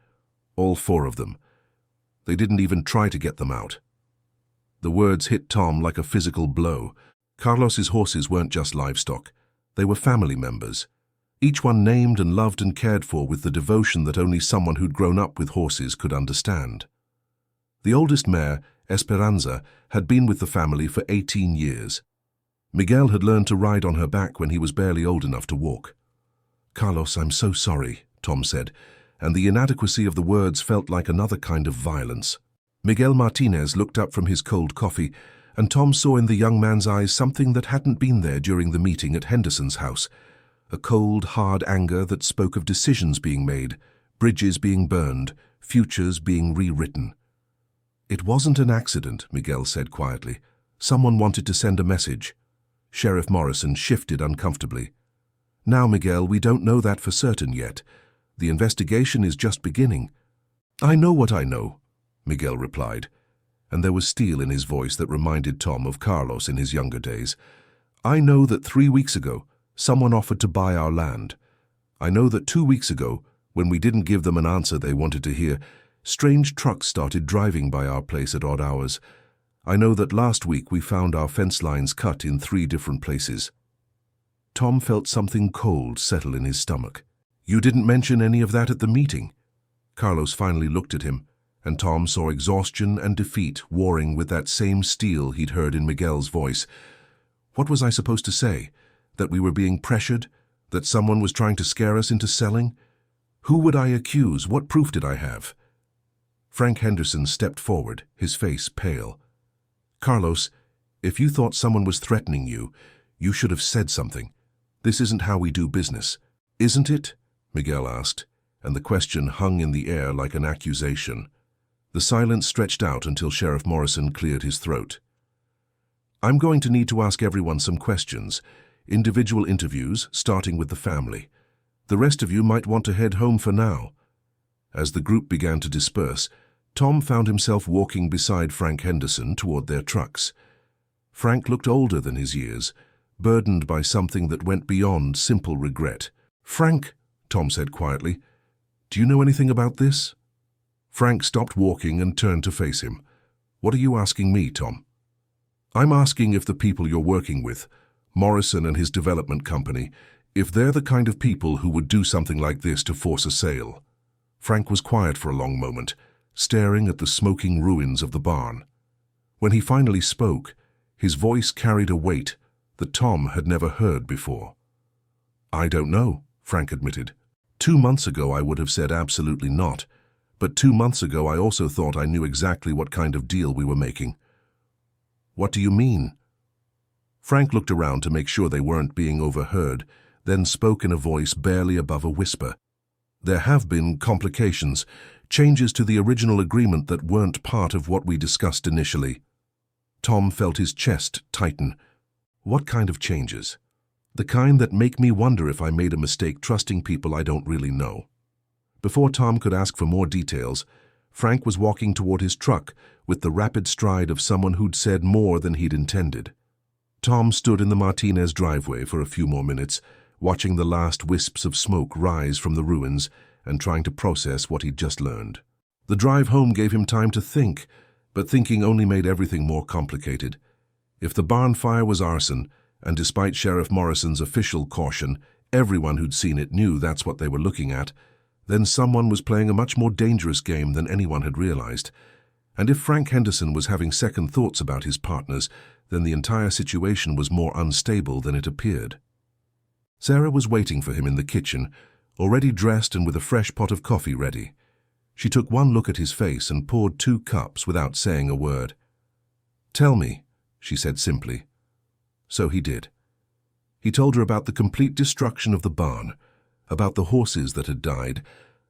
"All 4 of them. They didn't even try to get them out." The words hit Tom like a physical blow. Carlos's horses weren't just livestock. They were family members, each one named and loved and cared for with the devotion that only someone who'd grown up with horses could understand. The oldest mare, Esperanza, had been with the family for 18 years. Miguel had learned to ride on her back when he was barely old enough to walk. "Carlos, I'm so sorry," Tom said, and the inadequacy of the words felt like another kind of violence. Miguel Martinez looked up from his cold coffee, and Tom saw in the young man's eyes something that hadn't been there during the meeting at Henderson's house. A cold, hard anger that spoke of decisions being made, bridges being burned, futures being rewritten. "It wasn't an accident," Miguel said quietly. "Someone wanted to send a message." Sheriff Morrison shifted uncomfortably. "Now, Miguel, we don't know that for certain yet. The investigation is just beginning." "I know what I know," Miguel replied, and there was steel in his voice that reminded Tom of Carlos in his younger days. "I know that 3 weeks ago, someone offered to buy our land. I know that 2 weeks ago, when we didn't give them an answer they wanted to hear, strange trucks started driving by our place at odd hours. I know that last week we found our fence lines cut in 3 different places." Tom felt something cold settle in his stomach. "You didn't mention any of that at the meeting?" Carlos finally looked at him, and Tom saw exhaustion and defeat warring with that same steel he'd heard in Miguel's voice. "What was I supposed to say? That we were being pressured? That someone was trying to scare us into selling? Who would I accuse? What proof did I have?" Frank Henderson stepped forward, his face pale. "Carlos, if you thought someone was threatening you, you should have said something. This isn't how we do business." "Isn't it?" Miguel asked, and the question hung in the air like an accusation. The silence stretched out until Sheriff Morrison cleared his throat. "I'm going to need to ask everyone some questions, individual interviews, starting with the family. The rest of you might want to head home for now." As the group began to disperse, Tom found himself walking beside Frank Henderson toward their trucks. Frank looked older than his years, burdened by something that went beyond simple regret. "Frank," Tom said quietly, "do you know anything about this?" Frank stopped walking and turned to face him. "What are you asking me, Tom?" "I'm asking if the people you're working with, Morrison and his development company, if they're the kind of people who would do something like this to force a sale." Frank was quiet for a long moment, staring at the smoking ruins of the barn. When he finally spoke, his voice carried a weight that Tom had never heard before. "I don't know," Frank admitted. 2 months ago I would have said absolutely not, but 2 months ago I also thought I knew exactly what kind of deal we were making." "What do you mean?" Frank looked around to make sure they weren't being overheard, then spoke in a voice barely above a whisper. "There have been complications, changes to the original agreement that weren't part of what we discussed initially." Tom felt his chest tighten. "What kind of changes?" "The kind that make me wonder if I made a mistake trusting people I don't really know." Before Tom could ask for more details, Frank was walking toward his truck with the rapid stride of someone who'd said more than he'd intended. Tom stood in the Martinez driveway for a few more minutes, watching the last wisps of smoke rise from the ruins and trying to process what he'd just learned. The drive home gave him time to think, but thinking only made everything more complicated. If the barn fire was arson, and despite Sheriff Morrison's official caution, everyone who'd seen it knew that's what they were looking at, then someone was playing a much more dangerous game than anyone had realized. And if Frank Henderson was having second thoughts about his partners, then the entire situation was more unstable than it appeared. Sarah was waiting for him in the kitchen, already dressed and with a fresh pot of coffee ready. She took one look at his face and poured 2 cups without saying a word. "Tell me," she said simply. So he did. He told her about the complete destruction of the barn, about the horses that had died,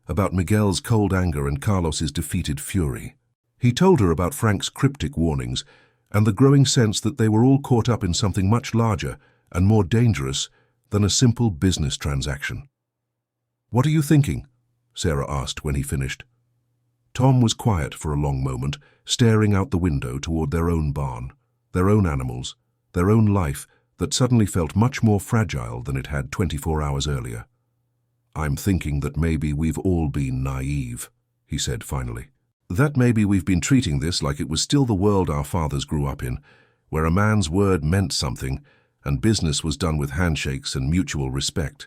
about Miguel's cold anger and Carlos's defeated fury. He told her about Frank's cryptic warnings and the growing sense that they were all caught up in something much larger and more dangerous than a simple business transaction. "What are you thinking?" Sarah asked when he finished. Tom was quiet for a long moment, staring out the window toward their own barn, their own animals, their own life that suddenly felt much more fragile than it had 24 hours earlier. "I'm thinking that maybe we've all been naive," he said finally. "That maybe we've been treating this like it was still the world our fathers grew up in, where a man's word meant something and business was done with handshakes and mutual respect."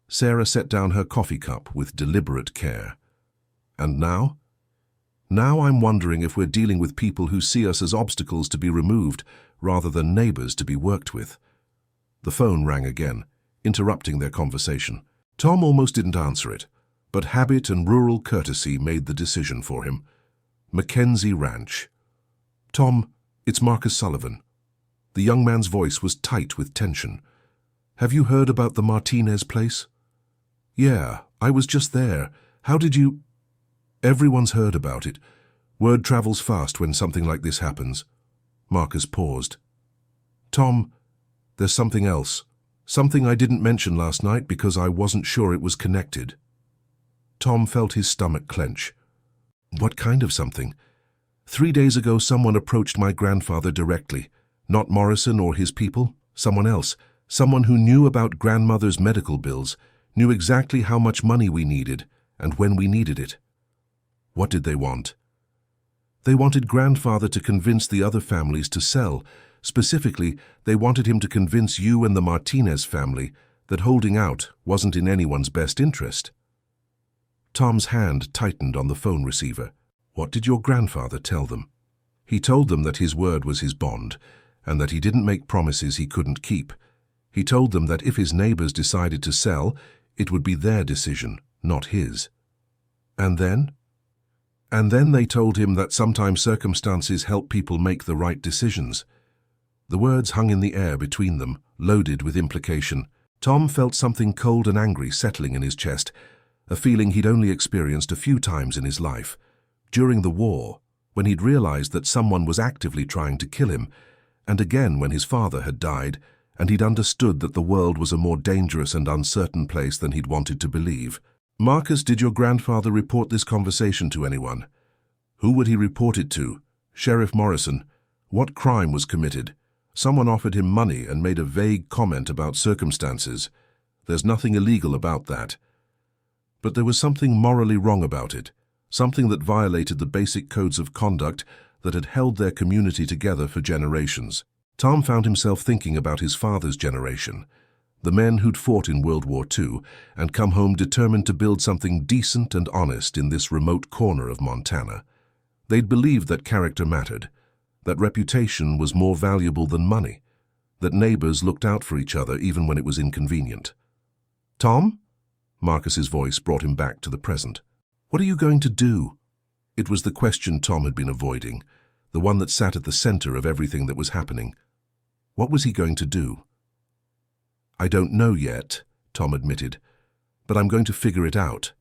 Sarah set down her coffee cup with deliberate care. "And now? Now I'm wondering if we're dealing with people who see us as obstacles to be removed rather than neighbors to be worked with." The phone rang again, interrupting their conversation. Tom almost didn't answer it, but habit and rural courtesy made the decision for him. McKenzie Ranch. "Tom, it's Marcus Sullivan." The young man's voice was tight with tension. "Have you heard about the Martinez place?" "Yeah, I was just there. How did you—" "Everyone's heard about it. Word travels fast when something like this happens." Marcus paused. "Tom, there's something else. Something I didn't mention last night because I wasn't sure it was connected." Tom felt his stomach clench. "What kind of something?" 3 days ago someone approached my grandfather directly. Not Morrison or his people, someone else. Someone who knew about grandmother's medical bills, knew exactly how much money we needed and when we needed it." "What did they want?" "They wanted grandfather to convince the other families to sell. Specifically, they wanted him to convince you and the Martinez family that holding out wasn't in anyone's best interest." Tom's hand tightened on the phone receiver. "What did your grandfather tell them?" "He told them that his word was his bond, and that he didn't make promises he couldn't keep. He told them that if his neighbors decided to sell, it would be their decision, not his." "And then?" "And then they told him that sometimes circumstances help people make the right decisions." The words hung in the air between them, loaded with implication. Tom felt something cold and angry settling in his chest, a feeling he'd only experienced a few times in his life. During the war, when he'd realized that someone was actively trying to kill him, and again when his father had died, and he'd understood that the world was a more dangerous and uncertain place than he'd wanted to believe. "Marcus, did your grandfather report this conversation to anyone?" "Who would he report it to?" "Sheriff Morrison." "What crime was committed?" "Someone offered him money and made a vague comment about circumstances." "There's nothing illegal about that." "But there was something morally wrong about it, something that violated the basic codes of conduct that had held their community together for generations." Tom found himself thinking about his father's generation, the men who'd fought in World War II and come home determined to build something decent and honest in this remote corner of Montana. They'd believed that character mattered, that reputation was more valuable than money, that neighbors looked out for each other even when it was inconvenient. "Tom?" Marcus's voice brought him back to the present. "What are you going to do?" It was the question Tom had been avoiding, the one that sat at the center of everything that was happening. What was he going to do? "I don't know yet," Tom admitted, "but I'm going to figure it out."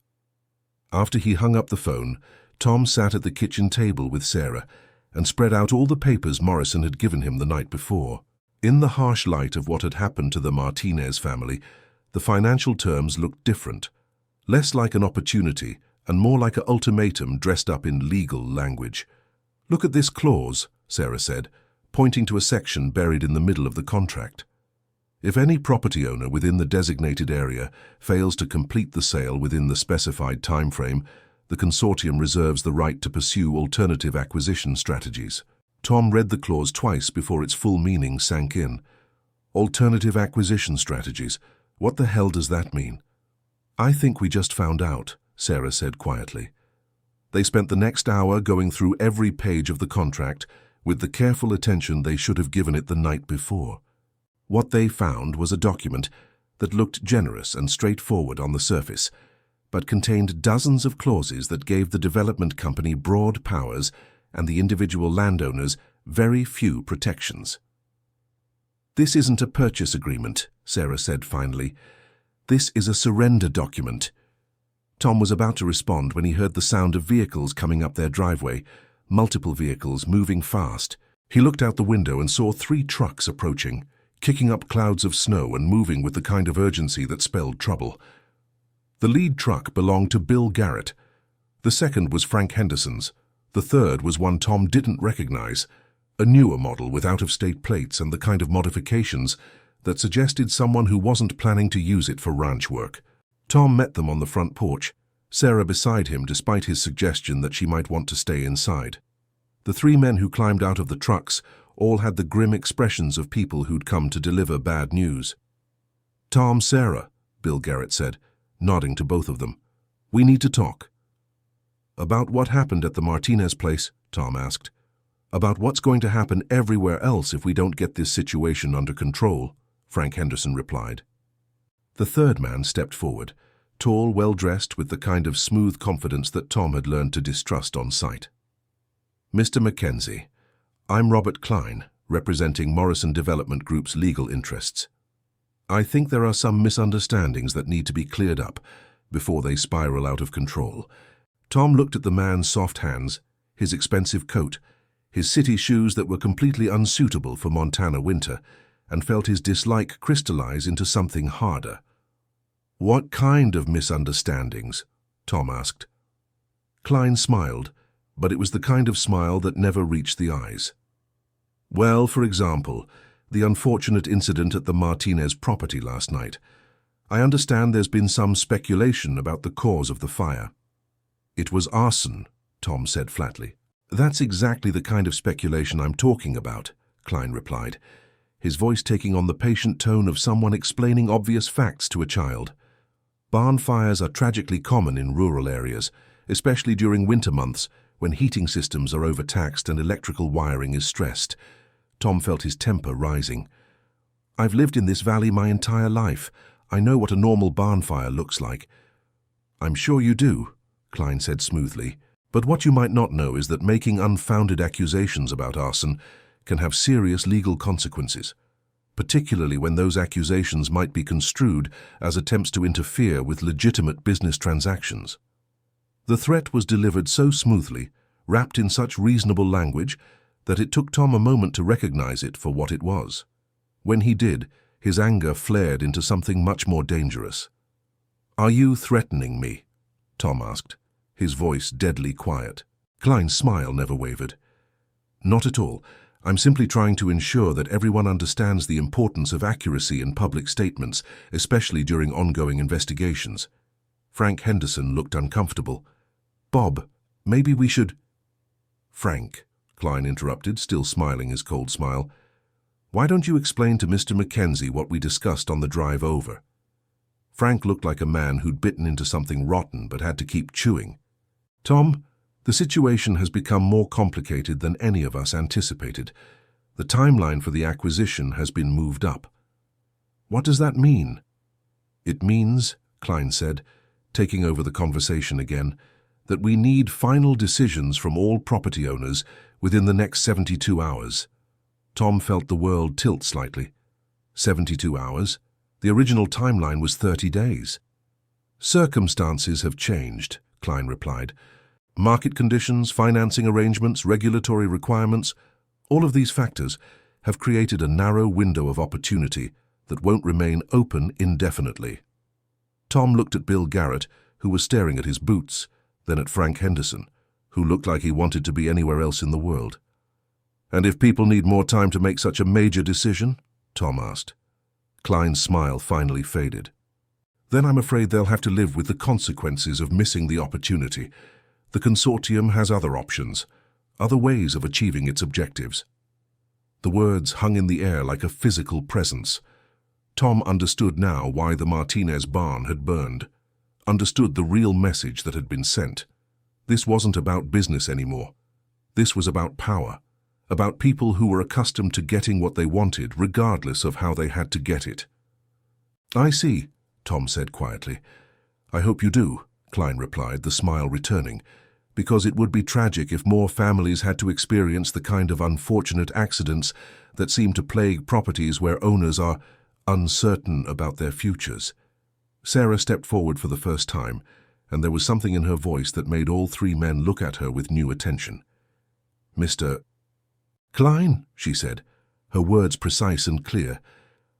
After he hung up the phone, Tom sat at the kitchen table with Sarah and spread out all the papers Morrison had given him the night before. In the harsh light of what had happened to the Martinez family, the financial terms looked different, less like an opportunity and more like an ultimatum dressed up in legal language. "Look at this clause," Sarah said, pointing to a section buried in the middle of the contract. "If any property owner within the designated area fails to complete the sale within the specified time frame, the consortium reserves the right to pursue alternative acquisition strategies." Tom read the clause twice before its full meaning sank in. Alternative acquisition strategies. What the hell does that mean? "I think we just found out," Sarah said quietly. They spent the next hour going through every page of the contract with the careful attention they should have given it the night before. What they found was a document that looked generous and straightforward on the surface, but contained dozens of clauses that gave the development company broad powers and the individual landowners very few protections. "This isn't a purchase agreement," Sarah said finally. "This is a surrender document." Tom was about to respond when he heard the sound of vehicles coming up their driveway, multiple vehicles moving fast. He looked out the window and saw 3 trucks approaching, kicking up clouds of snow and moving with the kind of urgency that spelled trouble. The lead truck belonged to Bill Garrett. The second was Frank Henderson's. The third was one Tom didn't recognize, a newer model with out-of-state plates and the kind of modifications that suggested someone who wasn't planning to use it for ranch work. Tom met them on the front porch, Sarah beside him despite his suggestion that she might want to stay inside. The 3 men who climbed out of the trucks all had the grim expressions of people who'd come to deliver bad news. "Tom, Sarah," Bill Garrett said, nodding to both of them. "We need to talk." "About what happened at the Martinez place?" Tom asked. "About what's going to happen everywhere else if we don't get this situation under control," Frank Henderson replied. The third man stepped forward, tall, well-dressed, with the kind of smooth confidence that Tom had learned to distrust on sight. "Mr. McKenzie, I'm Robert Klein, representing Morrison Development Group's legal interests. I think there are some misunderstandings that need to be cleared up before they spiral out of control." Tom looked at the man's soft hands, his expensive coat, his city shoes that were completely unsuitable for Montana winter, and felt his dislike crystallize into something harder. "What kind of misunderstandings?" Tom asked. Klein smiled, but it was the kind of smile that never reached the eyes. "Well, for example, the unfortunate incident at the Martinez property last night. I understand there's been some speculation about the cause of the fire." "It was arson," Tom said flatly. "That's exactly the kind of speculation I'm talking about," Klein replied, his voice taking on the patient tone of someone explaining obvious facts to a child. "Barn fires are tragically common in rural areas, especially during winter months when heating systems are overtaxed and electrical wiring is stressed." Tom felt his temper rising. "I've lived in this valley my entire life. I know what a normal barn fire looks like." "I'm sure you do," Klein said smoothly. "But what you might not know is that making unfounded accusations about arson can have serious legal consequences, particularly when those accusations might be construed as attempts to interfere with legitimate business transactions." The threat was delivered so smoothly, wrapped in such reasonable language, that it took Tom a moment to recognize it for what it was. When he did, his anger flared into something much more dangerous. "Are you threatening me?" Tom asked, his voice deadly quiet. Klein's smile never wavered. "Not at all. I'm simply trying to ensure that everyone understands the importance of accuracy in public statements, especially during ongoing investigations." Frank Henderson looked uncomfortable. "Bob, maybe we should—" "Frank," Klein interrupted, still smiling his cold smile, "why don't you explain to Mr. McKenzie what we discussed on the drive over?" Frank looked like a man who'd bitten into something rotten but had to keep chewing. "Tom, the situation has become more complicated than any of us anticipated. The timeline for the acquisition has been moved up." "What does that mean?" "It means," Klein said, taking over the conversation again, "that we need final decisions from all property owners within the next 72 hours. Tom felt the world tilt slightly. 72 hours? The original timeline was 30 days. Circumstances have changed, Klein replied. Market conditions, financing arrangements, regulatory requirements, all of these factors have created a narrow window of opportunity that won't remain open indefinitely. Tom looked at Bill Garrett, who was staring at his boots, then at Frank Henderson, who looked like he wanted to be anywhere else in the world. "And if people need more time to make such a major decision?" Tom asked. Klein's smile finally faded. "Then I'm afraid they'll have to live with the consequences of missing the opportunity. The consortium has other options, other ways of achieving its objectives." The words hung in the air like a physical presence. Tom understood now why the Martinez barn had burned, understood the real message that had been sent. This wasn't about business anymore. This was about power, about people who were accustomed to getting what they wanted regardless of how they had to get it. "I see," Tom said quietly. "I hope you do," Klein replied, the smile returning, "because it would be tragic if more families had to experience the kind of unfortunate accidents that seem to plague properties where owners are uncertain about their futures." Sarah stepped forward for the first time, and there was something in her voice that made all three men look at her with new attention. "Mr. Klein," she said, her words precise and clear,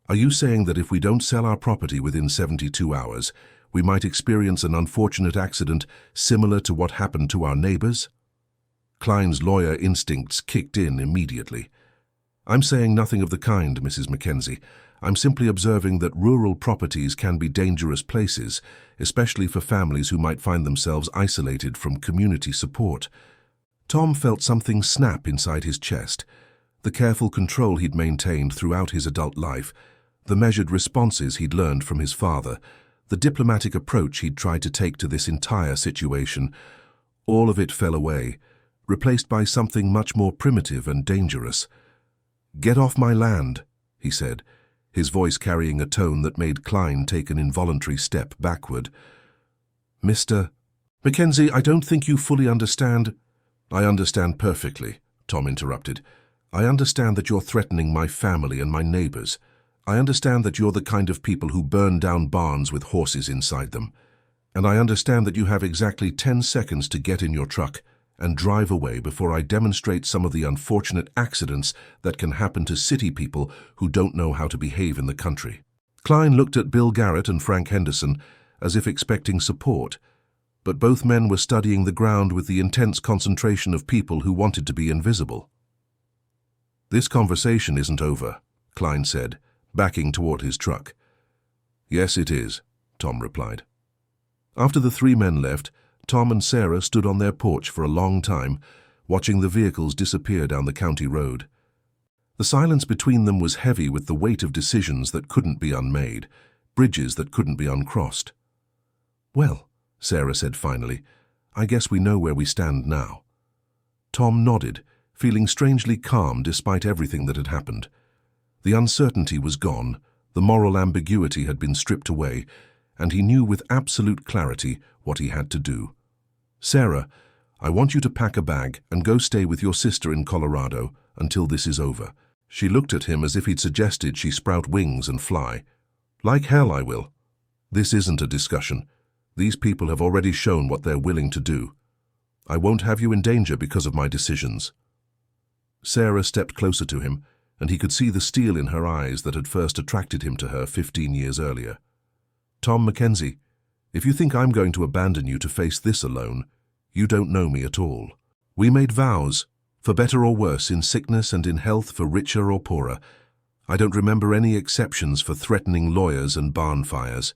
"are you saying that if we don't sell our property within 72 hours, we might experience an unfortunate accident similar to what happened to our neighbors?" Klein's lawyer instincts kicked in immediately. "I'm saying nothing of the kind, Mrs. McKenzie. I'm simply observing that rural properties can be dangerous places, especially for families who might find themselves isolated from community support." Tom felt something snap inside his chest. The careful control he'd maintained throughout his adult life, the measured responses he'd learned from his father, the diplomatic approach he'd tried to take to this entire situation, all of it fell away, replaced by something much more primitive and dangerous. "Get off my land," he said, his voice carrying a tone that made Klein take an involuntary step backward. "Mr. McKenzie, I don't think you fully understand—" "I understand perfectly," Tom interrupted. "I understand that you're threatening my family and my neighbors. I understand that you're the kind of people who burn down barns with horses inside them. And I understand that you have exactly 10 seconds to get in your truck and drive away before I demonstrate some of the unfortunate accidents that can happen to city people who don't know how to behave in the country." Klein looked at Bill Garrett and Frank Henderson as if expecting support, but both men were studying the ground with the intense concentration of people who wanted to be invisible. "This conversation isn't over," Klein said, backing toward his truck. "Yes, it is," Tom replied. After the three men left, Tom and Sarah stood on their porch for a long time, watching the vehicles disappear down the county road. The silence between them was heavy with the weight of decisions that couldn't be unmade, bridges that couldn't be uncrossed. "Well," Sarah said finally, "I guess we know where we stand now." Tom nodded, feeling strangely calm despite everything that had happened. The uncertainty was gone, the moral ambiguity had been stripped away, and he knew with absolute clarity what he had to do. "Sarah, I want you to pack a bag and go stay with your sister in Colorado until this is over." She looked at him as if he'd suggested she sprout wings and fly. "Like hell I will. This isn't a discussion. These people have already shown what they're willing to do. I won't have you in danger because of my decisions." Sarah stepped closer to him, and he could see the steel in her eyes that had first attracted him to her 15 years earlier. "Tom McKenzie, if you think I'm going to abandon you to face this alone, you don't know me at all. We made vows, for better or worse, in sickness and in health, for richer or poorer. I don't remember any exceptions for threatening lawyers and barn fires."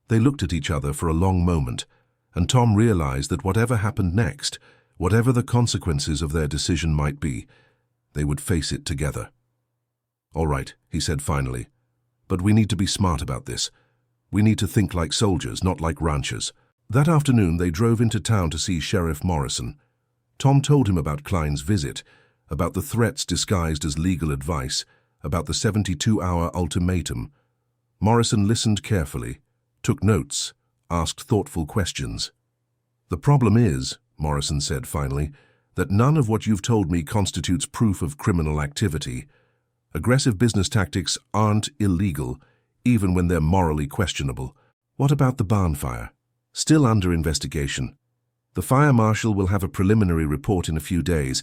They looked at each other for a long moment, and Tom realized that whatever happened next, whatever the consequences of their decision might be, they would face it together. "All right," he said finally, "but we need to be smart about this. We need to think like soldiers, not like ranchers." That afternoon they drove into town to see Sheriff Morrison. Tom told him about Klein's visit, about the threats disguised as legal advice, about the 72-hour ultimatum. Morrison listened carefully, took notes, asked thoughtful questions. "The problem is," Morrison said finally, that none of what you've told me constitutes proof of criminal activity. Aggressive business tactics aren't illegal, even when they're morally questionable. What about the barn fire? Still under investigation. The fire marshal will have a preliminary report in a few days,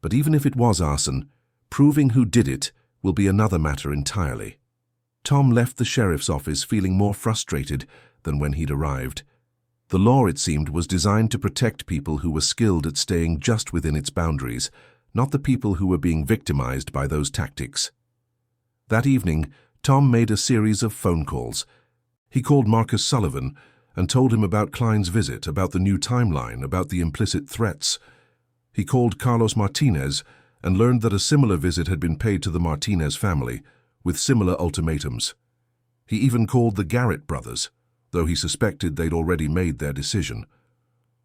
but even if it was arson, proving who did it will be another matter entirely. Tom left the sheriff's office feeling more frustrated than when he'd arrived. The law, it seemed, was designed to protect people who were skilled at staying just within its boundaries, not the people who were being victimized by those tactics. That evening, Tom made a series of phone calls. He called Marcus Sullivan and told him about Klein's visit, about the new timeline, about the implicit threats. He called Carlos Martinez and learned that a similar visit had been paid to the Martinez family, with similar ultimatums. He even called the Garrett brothers, though he suspected they'd already made their decision.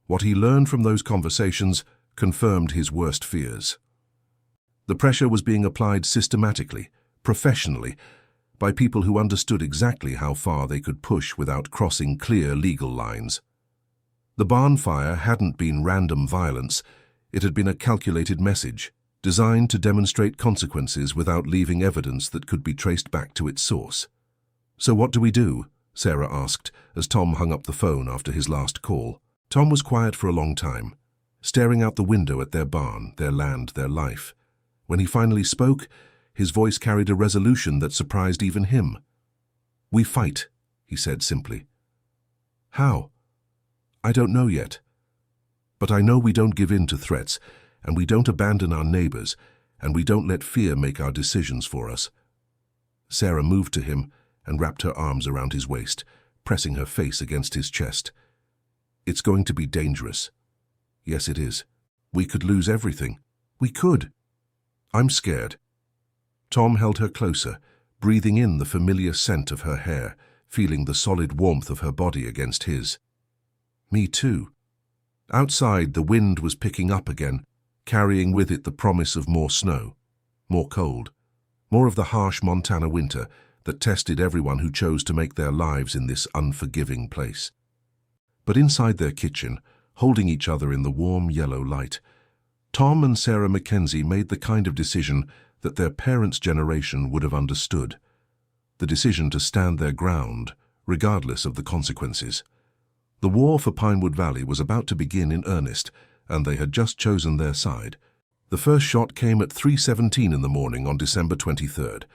What he learned from those conversations confirmed his worst fears. The pressure was being applied systematically, professionally, by people who understood exactly how far they could push without crossing clear legal lines. The barn fire hadn't been random violence, it had been a calculated message, designed to demonstrate consequences without leaving evidence that could be traced back to its source. "So what do we do?" Sarah asked as Tom hung up the phone after his last call. Tom was quiet for a long time, staring out the window at their barn, their land, their life. When he finally spoke, his voice carried a resolution that surprised even him. "We fight," he said simply. "How?" "I don't know yet. But I know we don't give in to threats, and we don't abandon our neighbors, and we don't let fear make our decisions for us." Sarah moved to him and wrapped her arms around his waist, pressing her face against his chest. "It's going to be dangerous." "Yes, it is. We could lose everything." "We could." "I'm scared." Tom held her closer, breathing in the familiar scent of her hair, feeling the solid warmth of her body against his. "Me too." Outside, the wind was picking up again, carrying with it the promise of more snow, more cold, more of the harsh Montana winter that tested everyone who chose to make their lives in this unforgiving place. But inside their kitchen, holding each other in the warm yellow light, Tom and Sarah McKenzie made the kind of decision that their parents' generation would have understood. The decision to stand their ground, regardless of the consequences. The war for Pinewood Valley was about to begin in earnest, and they had just chosen their side. The first shot came at 3:17 in the morning on December 23rd,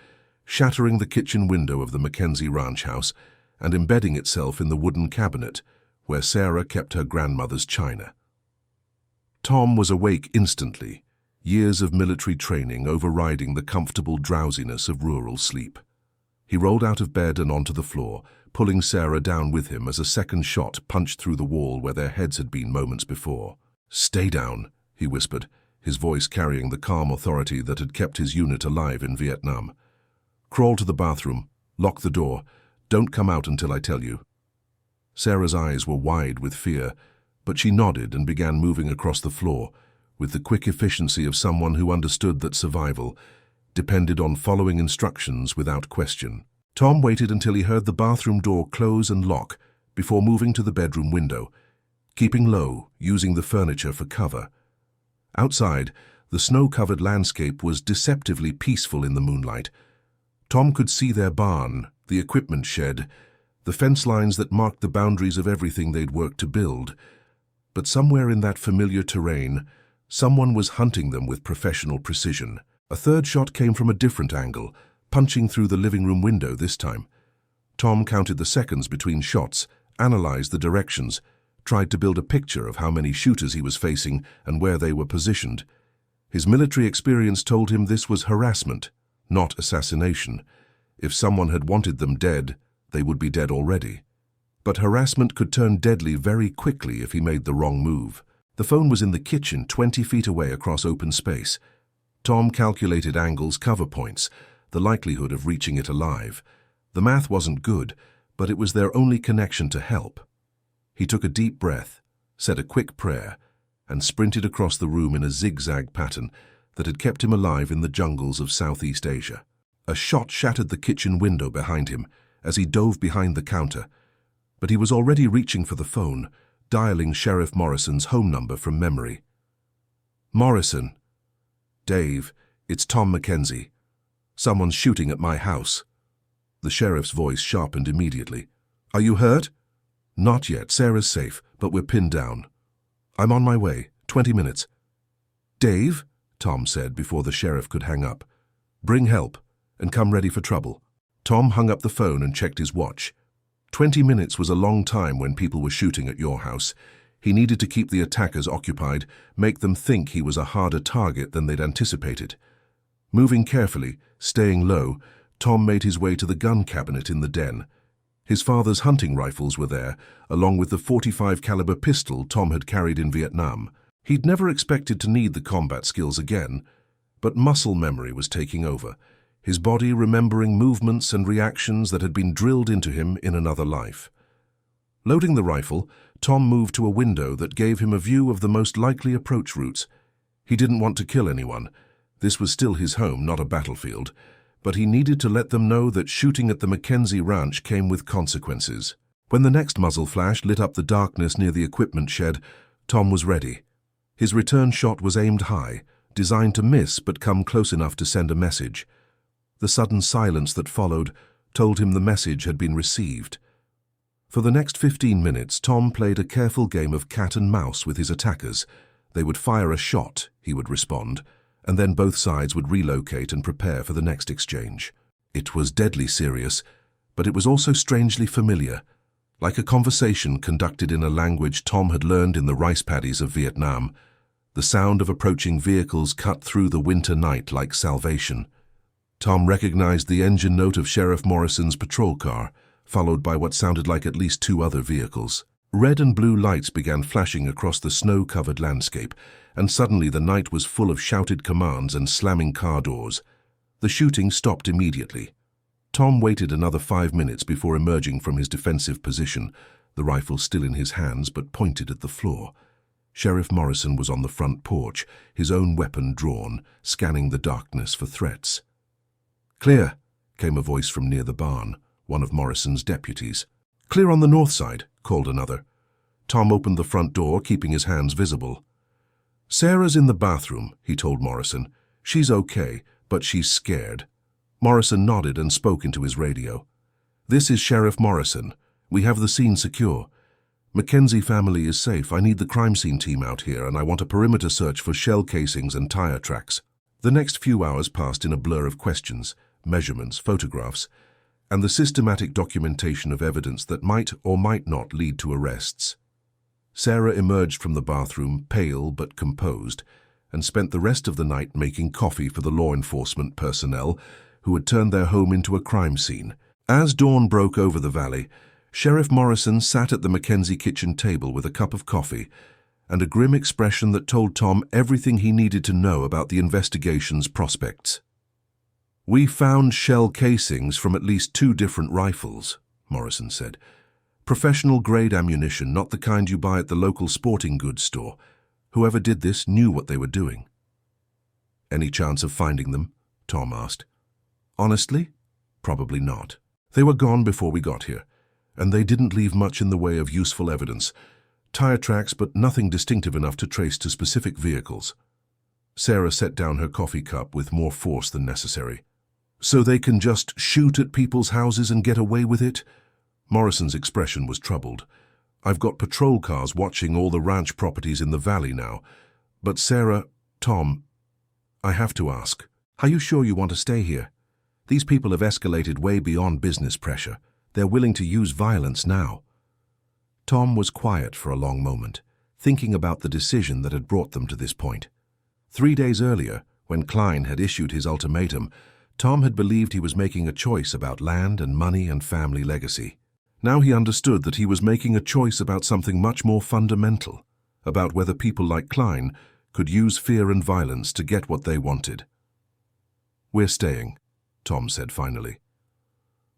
shattering the kitchen window of the McKenzie ranch house and embedding itself in the wooden cabinet where Sarah kept her grandmother's china. Tom was awake instantly, years of military training overriding the comfortable drowsiness of rural sleep. He rolled out of bed and onto the floor, pulling Sarah down with him as a second shot punched through the wall where their heads had been moments before. "Stay down," he whispered, his voice carrying the calm authority that had kept his unit alive in Vietnam. "Crawl to the bathroom, lock the door, don't come out until I tell you." Sarah's eyes were wide with fear, but she nodded and began moving across the floor, with the quick efficiency of someone who understood that survival depended on following instructions without question. Tom waited until he heard the bathroom door close and lock before moving to the bedroom window, keeping low, using the furniture for cover. Outside, the snow-covered landscape was deceptively peaceful in the moonlight. Tom could see their barn, the equipment shed, the fence lines that marked the boundaries of everything they'd worked to build. But somewhere in that familiar terrain, someone was hunting them with professional precision. A third shot came from a different angle, punching through the living room window this time. Tom counted the seconds between shots, analyzed the directions, tried to build a picture of how many shooters he was facing and where they were positioned. His military experience told him this was harassment, not assassination. If someone had wanted them dead, they would be dead already. But harassment could turn deadly very quickly if he made the wrong move. The phone was in the kitchen, 20 feet away across open space. Tom calculated angles, cover points, the likelihood of reaching it alive. The math wasn't good, but it was their only connection to help. He took a deep breath, said a quick prayer, and sprinted across the room in a zigzag pattern that had kept him alive in the jungles of Southeast Asia. A shot shattered the kitchen window behind him as he dove behind the counter, but he was already reaching for the phone, dialing Sheriff Morrison's home number from memory. Morrison. Dave, it's Tom McKenzie. Someone's shooting at my house. The sheriff's voice sharpened immediately. Are you hurt? Not yet. Sarah's safe, but we're pinned down. I'm on my way. 20 minutes. Dave, Tom said before the sheriff could hang up. Bring help, and come ready for trouble. Tom hung up the phone and checked his watch. 20 minutes was a long time when people were shooting at your house. He needed to keep the attackers occupied, make them think he was a harder target than they'd anticipated. Moving carefully, staying low, Tom made his way to the gun cabinet in the den. His father's hunting rifles were there, along with the .45 caliber pistol Tom had carried in Vietnam. He'd never expected to need the combat skills again, but muscle memory was taking over, his body remembering movements and reactions that had been drilled into him in another life. Loading the rifle, Tom moved to a window that gave him a view of the most likely approach routes. He didn't want to kill anyone. This was still his home, not a battlefield, but he needed to let them know that shooting at the McKenzie Ranch came with consequences. When the next muzzle flash lit up the darkness near the equipment shed, Tom was ready. His return shot was aimed high, designed to miss but come close enough to send a message. The sudden silence that followed told him the message had been received. For the next 15 minutes, Tom played a careful game of cat and mouse with his attackers. They would fire a shot, he would respond, and then both sides would relocate and prepare for the next exchange. It was deadly serious, but it was also strangely familiar, like a conversation conducted in a language Tom had learned in the rice paddies of Vietnam. The sound of approaching vehicles cut through the winter night like salvation. Tom recognized the engine note of Sheriff Morrison's patrol car, followed by what sounded like at least 2 other vehicles. Red and blue lights began flashing across the snow-covered landscape, and suddenly the night was full of shouted commands and slamming car doors. The shooting stopped immediately. Tom waited another 5 minutes before emerging from his defensive position, the rifle still in his hands but pointed at the floor. Sheriff Morrison was on the front porch, his own weapon drawn, scanning the darkness for threats. "Clear," came a voice from near the barn, one of Morrison's deputies. "Clear on the north side," called another. Tom opened the front door, keeping his hands visible. "Sarah's in the bathroom," he told Morrison. "She's okay, but she's scared." Morrison nodded and spoke into his radio. "This is Sheriff Morrison. We have the scene secure. McKenzie family is safe. I need the crime scene team out here, and I want a perimeter search for shell casings and tire tracks." The next few hours passed in a blur of questions, measurements, photographs, and the systematic documentation of evidence that might or might not lead to arrests. Sarah emerged from the bathroom, pale but composed, and spent the rest of the night making coffee for the law enforcement personnel who had turned their home into a crime scene. As dawn broke over the valley, Sheriff Morrison sat at the McKenzie kitchen table with a cup of coffee and a grim expression that told Tom everything he needed to know about the investigation's prospects. "We found shell casings from at least 2 different rifles," Morrison said. "Professional-grade ammunition, not the kind you buy at the local sporting goods store. Whoever did this knew what they were doing." "Any chance of finding them?" Tom asked. "Honestly, probably not. They were gone before we got here, and they didn't leave much in the way of useful evidence. Tire tracks, but nothing distinctive enough to trace to specific vehicles." Sarah set down her coffee cup with more force than necessary. "So they can just shoot at people's houses and get away with it?" Morrison's expression was troubled. "I've got patrol cars watching all the ranch properties in the valley now. But Sarah, Tom, I have to ask, are you sure you want to stay here? These people have escalated way beyond business pressure. They're willing to use violence now." Tom was quiet for a long moment, thinking about the decision that had brought them to this point. 3 days earlier, when Klein had issued his ultimatum, Tom had believed he was making a choice about land and money and family legacy. Now he understood that he was making a choice about something much more fundamental, about whether people like Klein could use fear and violence to get what they wanted. "We're staying," Tom said finally.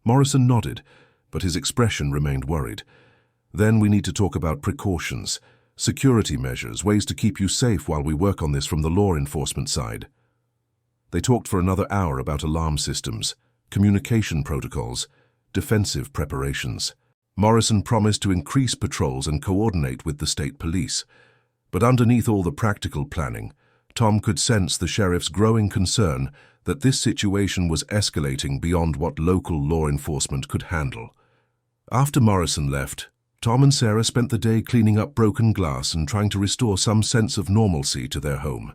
Morrison nodded, but his expression remained worried. "Then we need to talk about precautions, security measures, ways to keep you safe while we work on this from the law enforcement side." They talked for another hour about alarm systems, communication protocols, defensive preparations. Morrison promised to increase patrols and coordinate with the state police. But underneath all the practical planning, Tom could sense the sheriff's growing concern that this situation was escalating beyond what local law enforcement could handle. After Morrison left, Tom and Sarah spent the day cleaning up broken glass and trying to restore some sense of normalcy to their home.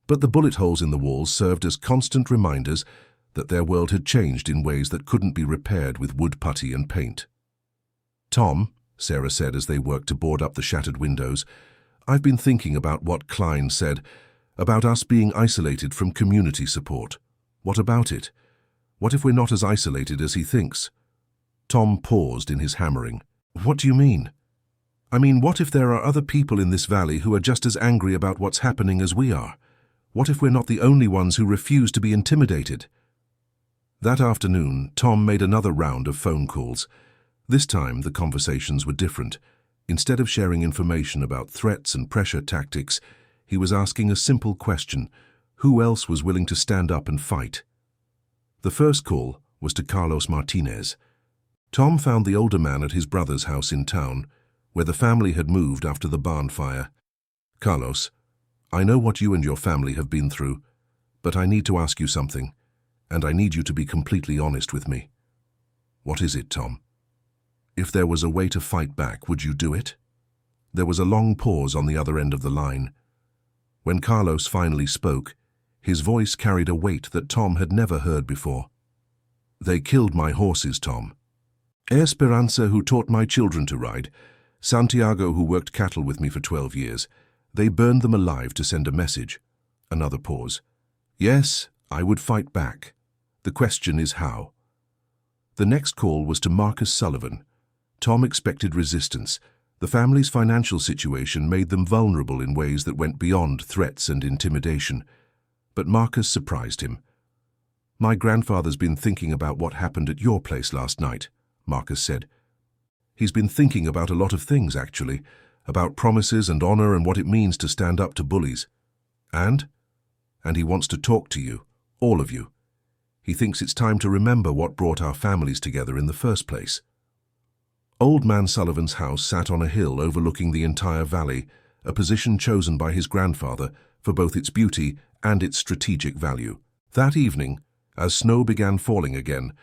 But the bullet holes in the walls served as constant reminders that their world had changed in ways that couldn't be repaired with wood putty and paint. "Tom," Sarah said as they worked to board up the shattered windows, "I've been thinking about what Klein said, about us being isolated from community support. What about it? What if we're not as isolated as he thinks?" Tom paused in his hammering. "What do you mean?" "I mean, what if there are other people in this valley who are just as angry about what's happening as we are? What if we're not the only ones who refuse to be intimidated?" That afternoon, Tom made another round of phone calls. This time, the conversations were different. Instead of sharing information about threats and pressure tactics, he was asking a simple question: who else was willing to stand up and fight? The first call was to Carlos Martinez. Tom found the older man at his brother's house in town, where the family had moved after the barn fire. "Carlos, I know what you and your family have been through, but I need to ask you something, and I need you to be completely honest with me." "What is it, Tom?" "If there was a way to fight back, would you do it?" There was a long pause on the other end of the line. When Carlos finally spoke, his voice carried a weight that Tom had never heard before. "They killed my horses, Tom. Esperanza, who taught my children to ride, Santiago, who worked cattle with me for 12 years, they burned them alive to send a message." Another pause. "Yes, I would fight back. The question is how." The next call was to Marcus Sullivan. Tom expected resistance. The family's financial situation made them vulnerable in ways that went beyond threats and intimidation. But Marcus surprised him. "My grandfather's been thinking about what happened at your place last night," Marcus said. "He's been thinking about a lot of things, actually, about promises and honor and what it means to stand up to bullies. And he wants to talk to you, all of you. He thinks it's time to remember what brought our families together in the first place." Old Man Sullivan's house sat on a hill overlooking the entire valley, a position chosen by his grandfather for both its beauty and its strategic value. That evening, as snow began falling again,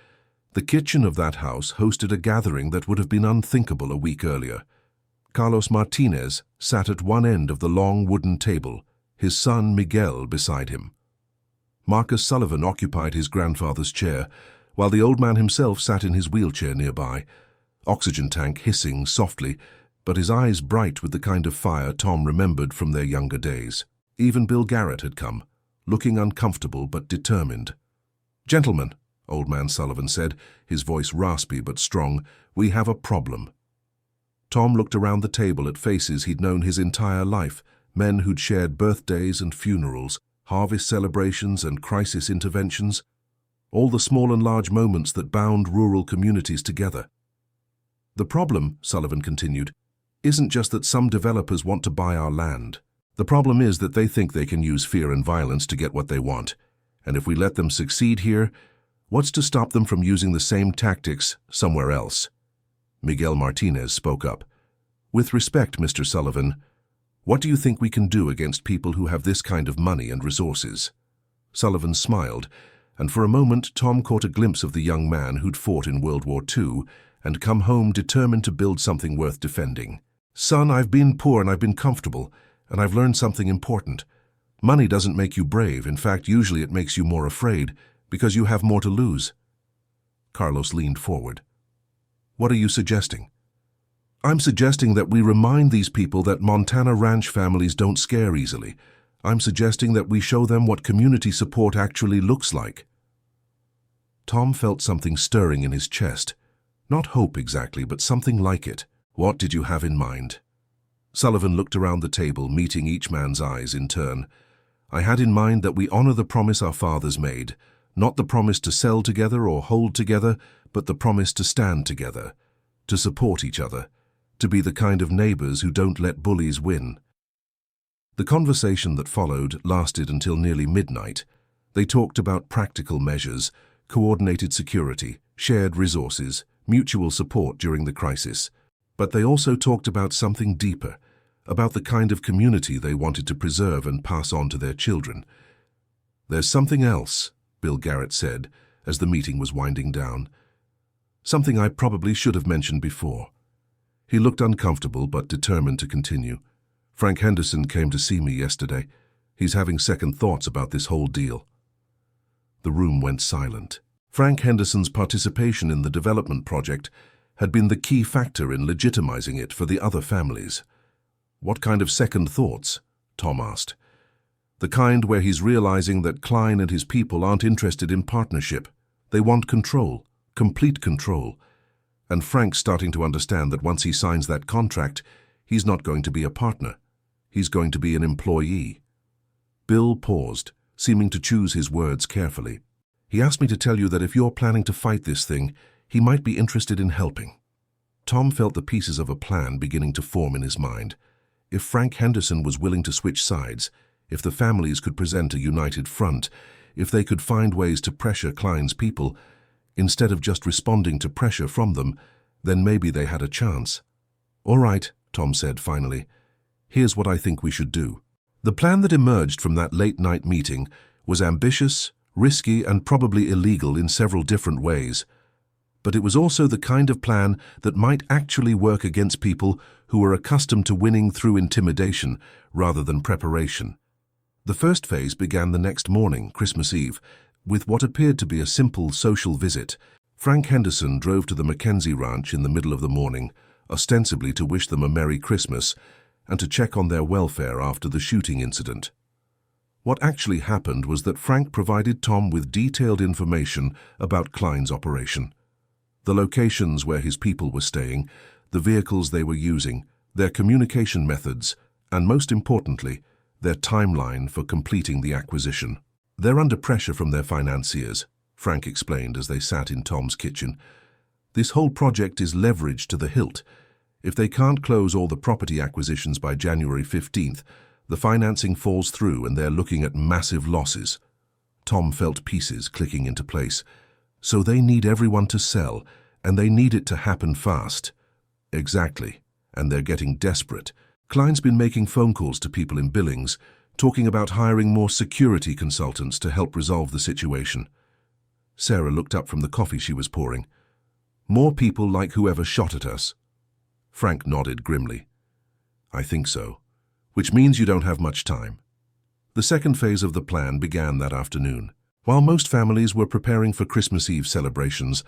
the kitchen of that house hosted a gathering that would have been unthinkable a week earlier. Carlos Martinez sat at one end of the long wooden table, his son Miguel beside him. Marcus Sullivan occupied his grandfather's chair, while the old man himself sat in his wheelchair nearby, oxygen tank hissing softly, but his eyes bright with the kind of fire Tom remembered from their younger days. Even Bill Garrett had come, looking uncomfortable but determined. "Gentlemen," Old Man Sullivan said, his voice raspy but strong, "we have a problem." Tom looked around the table at faces he'd known his entire life, men who'd shared birthdays and funerals, harvest celebrations and crisis interventions, all the small and large moments that bound rural communities together. "The problem," Sullivan continued, "isn't just that some developers want to buy our land. The problem is that they think they can use fear and violence to get what they want. And if we let them succeed here, what's to stop them from using the same tactics somewhere else?" Miguel Martinez spoke up. "With respect, Mr. Sullivan, what do you think we can do against people who have this kind of money and resources?" Sullivan smiled, and for a moment Tom caught a glimpse of the young man who'd fought in World War II and come home determined to build something worth defending. "Son, I've been poor and I've been comfortable, and I've learned something important. Money doesn't make you brave. In fact, usually it makes you more afraid, because you have more to lose." Carlos leaned forward. "What are you suggesting?" "I'm suggesting that we remind these people that Montana ranch families don't scare easily. I'm suggesting that we show them what community support actually looks like." Tom felt something stirring in his chest. Not hope exactly, but something like it. "What did you have in mind?" Sullivan looked around the table, meeting each man's eyes in turn. "I had in mind that we honor the promise our fathers made, not the promise to sell together or hold together, but the promise to stand together, to support each other, to be the kind of neighbors who don't let bullies win." The conversation that followed lasted until nearly midnight. They talked about practical measures, coordinated security, shared resources, mutual support during the crisis. But they also talked about something deeper, about the kind of community they wanted to preserve and pass on to their children. "There's something else," Bill Garrett said as the meeting was winding down. "Something I probably should have mentioned before." He looked uncomfortable but determined to continue. "Frank Henderson came to see me yesterday. He's having second thoughts about this whole deal." The room went silent. Frank Henderson's participation in the development project had been the key factor in legitimizing it for the other families. "What kind of second thoughts?" Tom asked. "The kind where he's realizing that Klein and his people aren't interested in partnership. They want control, complete control. And Frank's starting to understand that once he signs that contract, he's not going to be a partner. He's going to be an employee." Bill paused, seeming to choose his words carefully. "He asked me to tell you that if you're planning to fight this thing, he might be interested in helping." Tom felt the pieces of a plan beginning to form in his mind. If Frank Henderson was willing to switch sides, if the families could present a united front, if they could find ways to pressure Klein's people, instead of just responding to pressure from them, then maybe they had a chance. "All right," Tom said finally. "Here's what I think we should do." The plan that emerged from that late-night meeting was ambitious, risky, and probably illegal in several different ways. But it was also the kind of plan that might actually work against people who were accustomed to winning through intimidation rather than preparation. The first phase began the next morning, Christmas Eve, with what appeared to be a simple social visit. Frank Henderson drove to the McKenzie Ranch in the middle of the morning, ostensibly to wish them a Merry Christmas and to check on their welfare after the shooting incident. What actually happened was that Frank provided Tom with detailed information about Klein's operation. The locations where his people were staying, the vehicles they were using, their communication methods, and most importantly, their timeline for completing the acquisition. "They're under pressure from their financiers," Frank explained as they sat in Tom's kitchen. "This whole project is leveraged to the hilt. If they can't close all the property acquisitions by January 15th, the financing falls through and they're looking at massive losses." Tom felt pieces clicking into place. "So they need everyone to sell, and they need it to happen fast." "Exactly, and they're getting desperate. Klein's been making phone calls to people in Billings, talking about hiring more security consultants to help resolve the situation." Sarah looked up from the coffee she was pouring. "More people like whoever shot at us?" Frank nodded grimly. "I think so. Which means you don't have much time." The second phase of the plan began that afternoon. While most families were preparing for Christmas Eve celebrations,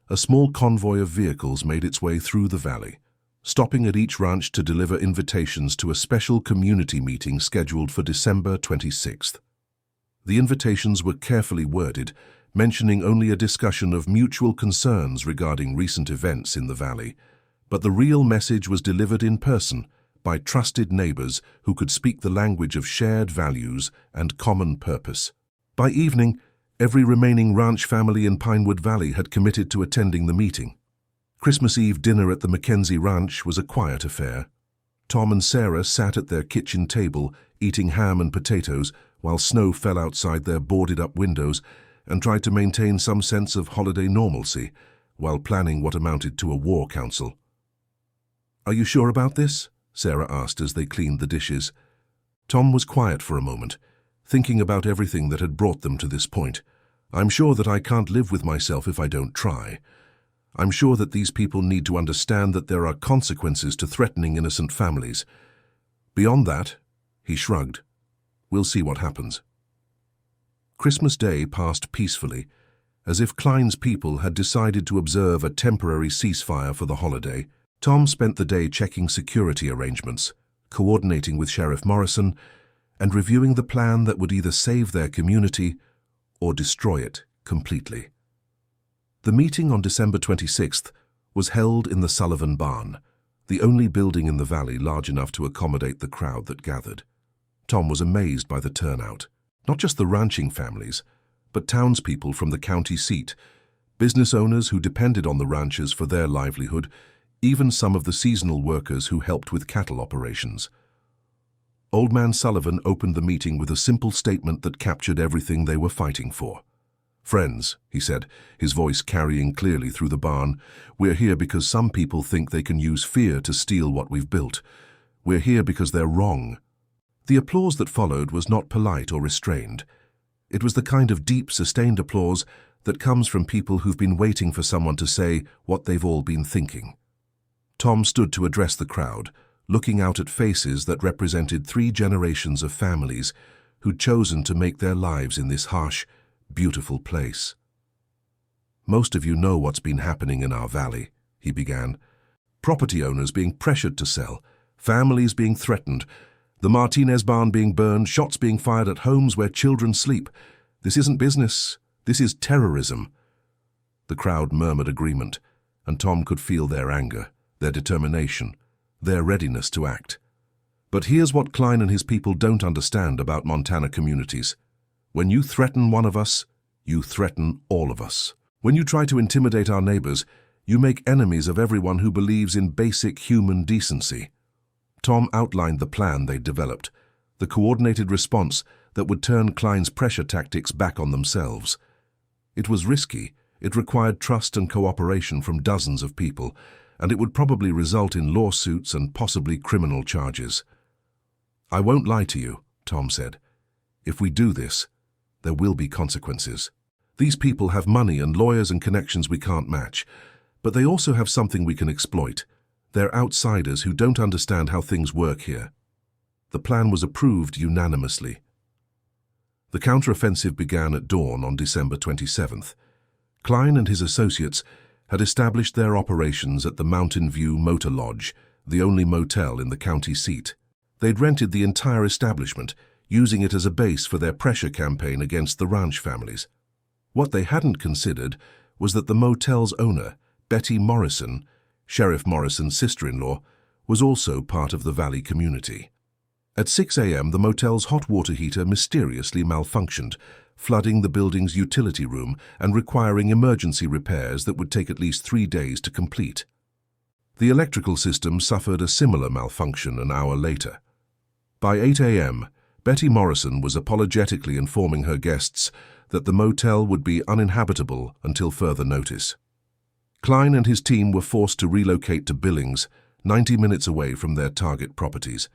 a small convoy of vehicles made its way through the valley, stopping at each ranch to deliver invitations to a special community meeting scheduled for December 26th. The invitations were carefully worded, mentioning only a discussion of mutual concerns regarding recent events in the valley, but the real message was delivered in person by trusted neighbors who could speak the language of shared values and common purpose. By evening, every remaining ranch family in Pinewood Valley had committed to attending the meeting. Christmas Eve dinner at the McKenzie Ranch was a quiet affair. Tom and Sarah sat at their kitchen table, eating ham and potatoes, while snow fell outside their boarded-up windows, and tried to maintain some sense of holiday normalcy, while planning what amounted to a war council. "Are you sure about this?" Sarah asked as they cleaned the dishes. Tom was quiet for a moment, thinking about everything that had brought them to this point. "I'm sure that I can't live with myself if I don't try. I'm sure that these people need to understand that there are consequences to threatening innocent families. Beyond that," he shrugged, "we'll see what happens." Christmas Day passed peacefully, as if Klein's people had decided to observe a temporary ceasefire for the holiday. Tom spent the day checking security arrangements, coordinating with Sheriff Morrison, and reviewing the plan that would either save their community or destroy it completely. The meeting on December 26th was held in the Sullivan Barn, the only building in the valley large enough to accommodate the crowd that gathered. Tom was amazed by the turnout. Not just the ranching families, but townspeople from the county seat, business owners who depended on the ranches for their livelihood, even some of the seasonal workers who helped with cattle operations. Old Man Sullivan opened the meeting with a simple statement that captured everything they were fighting for. "Friends," he said, his voice carrying clearly through the barn, "we're here because some people think they can use fear to steal what we've built. We're here because they're wrong." The applause that followed was not polite or restrained. It was the kind of deep, sustained applause that comes from people who've been waiting for someone to say what they've all been thinking. Tom stood to address the crowd, looking out at faces that represented 3 generations of families who'd chosen to make their lives in this harsh, beautiful place. "Most of you know what's been happening in our valley," he began. "Property owners being pressured to sell, families being threatened, the Martinez barn being burned, shots being fired at homes where children sleep. This isn't business, this is terrorism." The crowd murmured agreement, and Tom could feel their anger, their determination, their readiness to act. But here's what Klein and his people don't understand about Montana communities. When you threaten one of us, you threaten all of us. When you try to intimidate our neighbors, you make enemies of everyone who believes in basic human decency. Tom outlined the plan they'd developed, the coordinated response that would turn Klein's pressure tactics back on themselves. It was risky, it required trust and cooperation from dozens of people, and it would probably result in lawsuits and possibly criminal charges. "I won't lie to you," Tom said. "If we do this, there will be consequences. These people have money and lawyers and connections we can't match, but they also have something we can exploit. They're outsiders who don't understand how things work here." The plan was approved unanimously. The counteroffensive began at dawn on December 27th. Klein and his associates had established their operations at the Mountain View Motor Lodge, the only motel in the county seat. They'd rented the entire establishment, using it as a base for their pressure campaign against the ranch families. What they hadn't considered was that the motel's owner, Betty Morrison, Sheriff Morrison's sister-in-law, was also part of the valley community. At 6 a.m., the motel's hot water heater mysteriously malfunctioned, flooding the building's utility room and requiring emergency repairs that would take at least 3 days to complete. The electrical system suffered a similar malfunction an hour later. By 8 a.m., Betty Morrison was apologetically informing her guests that the motel would be uninhabitable until further notice. Klein and his team were forced to relocate to Billings, 90 minutes away from their target properties.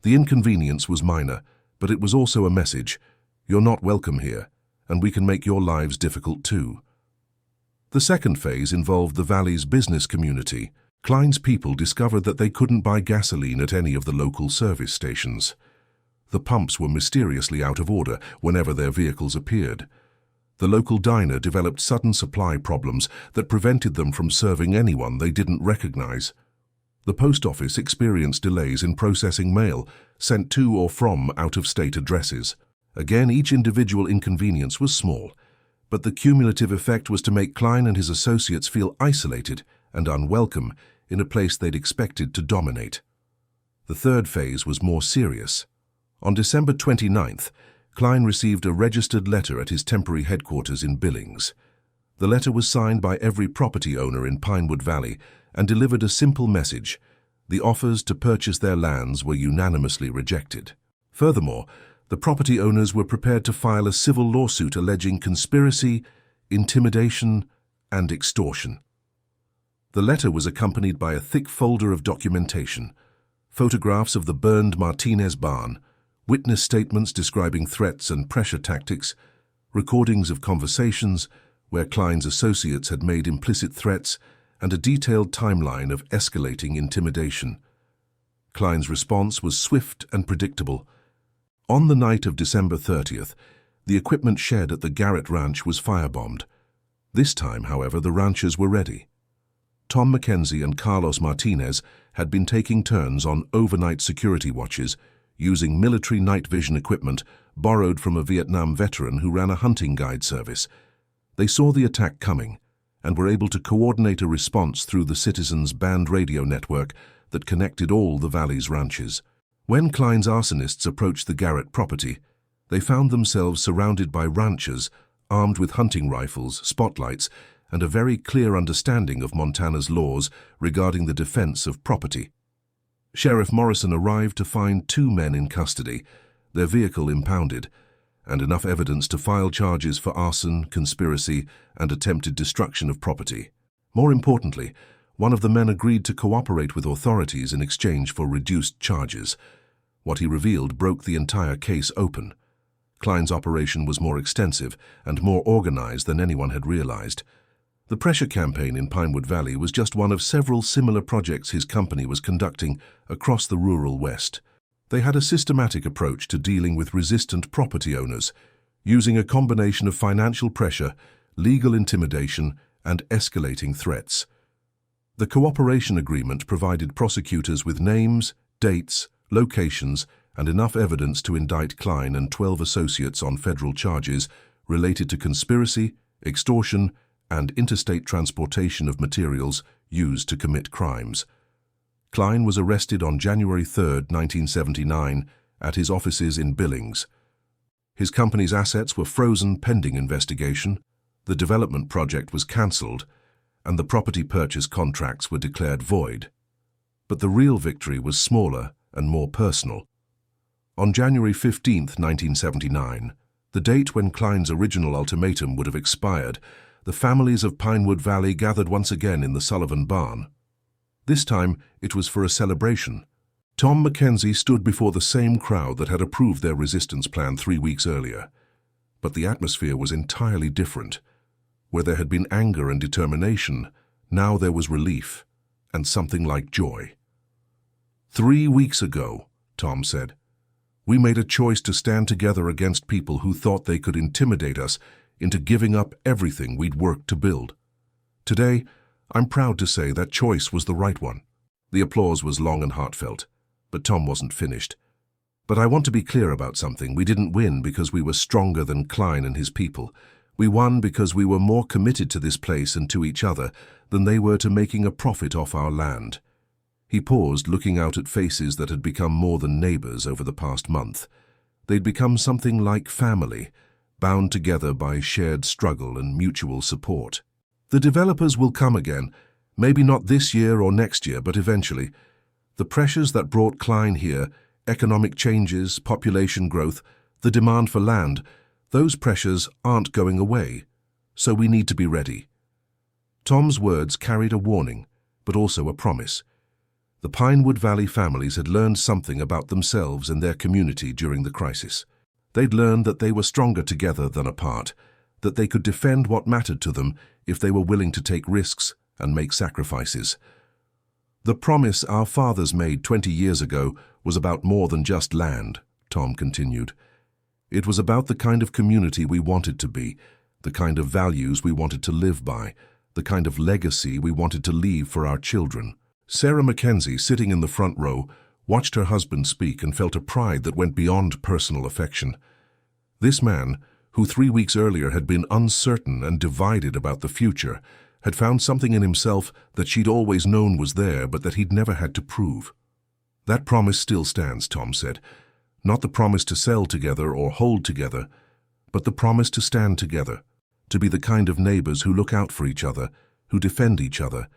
The inconvenience was minor, but it was also a message: you're not welcome here, and we can make your lives difficult too. The second phase involved the valley's business community. Klein's people discovered that they couldn't buy gasoline at any of the local service stations. The pumps were mysteriously out of order whenever their vehicles appeared. The local diner developed sudden supply problems that prevented them from serving anyone they didn't recognize. The post office experienced delays in processing mail sent to or from out-of-state addresses. Again, each individual inconvenience was small, but the cumulative effect was to make Klein and his associates feel isolated and unwelcome in a place they'd expected to dominate. The third phase was more serious. On December 29th, Klein received a registered letter at his temporary headquarters in Billings. The letter was signed by every property owner in Pinewood Valley and delivered a simple message: the offers to purchase their lands were unanimously rejected. Furthermore, the property owners were prepared to file a civil lawsuit alleging conspiracy, intimidation, and extortion. The letter was accompanied by a thick folder of documentation: photographs of the burned Martinez barn, witness statements describing threats and pressure tactics, recordings of conversations where Klein's associates had made implicit threats, and a detailed timeline of escalating intimidation. Klein's response was swift and predictable. On the night of December 30th, the equipment shed at the Garrett Ranch was firebombed. This time, however, the ranchers were ready. Tom McKenzie and Carlos Martinez had been taking turns on overnight security watches, using military night vision equipment borrowed from a Vietnam veteran who ran a hunting guide service. They saw the attack coming and were able to coordinate a response through the citizens' band radio network that connected all the valley's ranches. When Klein's arsonists approached the Garrett property, they found themselves surrounded by ranchers armed with hunting rifles, spotlights, and a very clear understanding of Montana's laws regarding the defense of property. Sheriff Morrison arrived to find 2 men in custody, their vehicle impounded, and enough evidence to file charges for arson, conspiracy, and attempted destruction of property. More importantly, one of the men agreed to cooperate with authorities in exchange for reduced charges. What he revealed broke the entire case open. Klein's operation was more extensive and more organized than anyone had realized. The pressure campaign in Pinewood Valley was just one of several similar projects his company was conducting across the rural West. They had a systematic approach to dealing with resistant property owners, using a combination of financial pressure, legal intimidation, and escalating threats. The cooperation agreement provided prosecutors with names, dates, locations, and enough evidence to indict Klein and 12 associates on federal charges related to conspiracy, extortion, and interstate transportation of materials used to commit crimes. Klein was arrested on January 3, 1979, at his offices in Billings. His company's assets were frozen pending investigation, the development project was cancelled, and the property purchase contracts were declared void. But the real victory was smaller and more personal. On January 15, 1979, the date when Klein's original ultimatum would have expired, the families of Pinewood Valley gathered once again in the Sullivan barn. This time, it was for a celebration. Tom McKenzie stood before the same crowd that had approved their resistance plan 3 weeks earlier. But the atmosphere was entirely different. Where there had been anger and determination, now there was relief and something like joy. 3 weeks ago, Tom said, we made a choice to stand together against people who thought they could intimidate us into giving up everything we'd worked to build. Today, I'm proud to say that choice was the right one. The applause was long and heartfelt, but Tom wasn't finished. But I want to be clear about something. We didn't win because we were stronger than Klein and his people. We won because we were more committed to this place and to each other than they were to making a profit off our land. He paused, looking out at faces that had become more than neighbors over the past month. They'd become something like family, bound together by shared struggle and mutual support. The developers will come again, maybe not this year or next year, but eventually. The pressures that brought Klein here, economic changes, population growth, the demand for land, those pressures aren't going away, so we need to be ready. Tom's words carried a warning, but also a promise. The Pinewood Valley families had learned something about themselves and their community during the crisis. They'd learned that they were stronger together than apart, that they could defend what mattered to them if they were willing to take risks and make sacrifices. The promise our fathers made 20 years ago was about more than just land, Tom continued. It was about the kind of community we wanted to be, the kind of values we wanted to live by, the kind of legacy we wanted to leave for our children. Sarah McKenzie, sitting in the front row, watched her husband speak and felt a pride that went beyond personal affection. This man, who 3 weeks earlier had been uncertain and divided about the future, had found something in himself that she'd always known was there but that he'd never had to prove. That promise still stands, Tom said. Not the promise to sell together or hold together, but the promise to stand together, to be the kind of neighbors who look out for each other, who defend each other,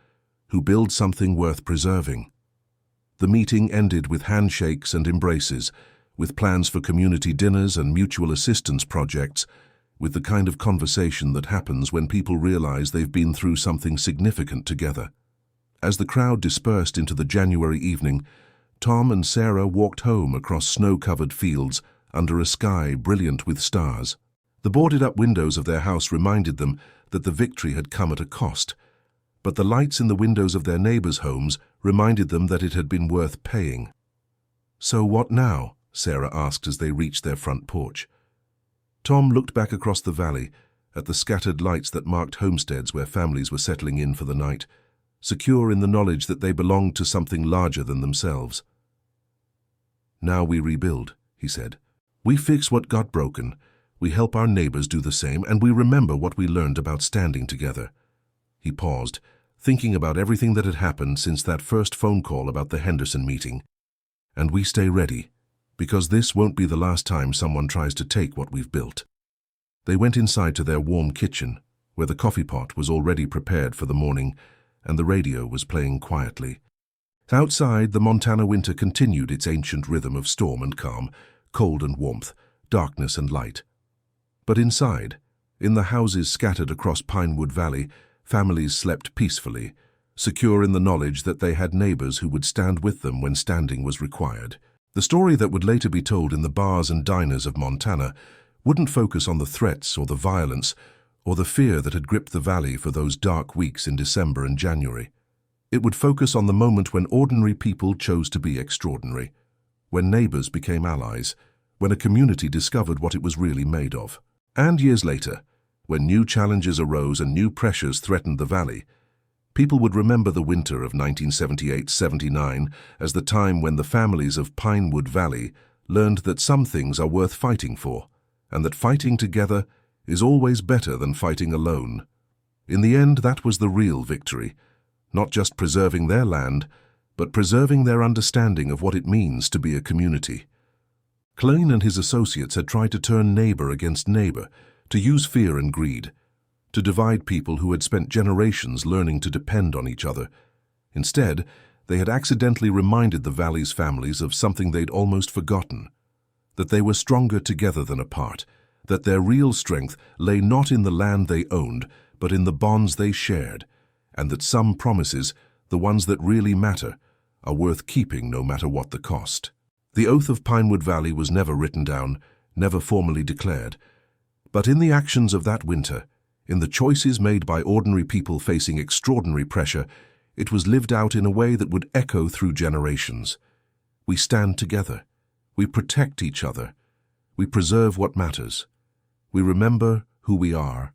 who build something worth preserving. The meeting ended with handshakes and embraces, with plans for community dinners and mutual assistance projects, with the kind of conversation that happens when people realize they've been through something significant together. As the crowd dispersed into the January evening, Tom and Sarah walked home across snow-covered fields under a sky brilliant with stars. The boarded-up windows of their house reminded them that the victory had come at a cost, but the lights in the windows of their neighbors' homes reminded them that it had been worth paying. "So what now?" Sarah asked as they reached their front porch. Tom looked back across the valley at the scattered lights that marked homesteads where families were settling in for the night, secure in the knowledge that they belonged to something larger than themselves. "Now we rebuild," he said. "We fix what got broken, we help our neighbors do the same, and we remember what we learned about standing together." He paused, thinking about everything that had happened since that first phone call about the Henderson meeting. "And we stay ready, because this won't be the last time someone tries to take what we've built." They went inside to their warm kitchen, where the coffee pot was already prepared for the morning, and the radio was playing quietly. Outside, the Montana winter continued its ancient rhythm of storm and calm, cold and warmth, darkness and light. But inside, in the houses scattered across Pinewood Valley, families slept peacefully, secure in the knowledge that they had neighbors who would stand with them when standing was required. The story that would later be told in the bars and diners of Montana wouldn't focus on the threats or the violence or the fear that had gripped the valley for those dark weeks in December and January. It would focus on the moment when ordinary people chose to be extraordinary, when neighbors became allies, when a community discovered what it was really made of. And years later, when new challenges arose and new pressures threatened the valley, people would remember the winter of 1978-79 as the time when the families of Pinewood Valley learned that some things are worth fighting for, and that fighting together is always better than fighting alone. In the end, that was the real victory, not just preserving their land, but preserving their understanding of what it means to be a community. Klein and his associates had tried to turn neighbor against neighbor, to use fear and greed, to divide people who had spent generations learning to depend on each other. Instead, they had accidentally reminded the valley's families of something they'd almost forgotten, that they were stronger together than apart, that their real strength lay not in the land they owned, but in the bonds they shared, and that some promises, the ones that really matter, are worth keeping no matter what the cost. The oath of Pinewood Valley was never written down, never formally declared, but in the actions of that winter, in the choices made by ordinary people facing extraordinary pressure, it was lived out in a way that would echo through generations. We stand together. We protect each other. We preserve what matters. We remember who we are,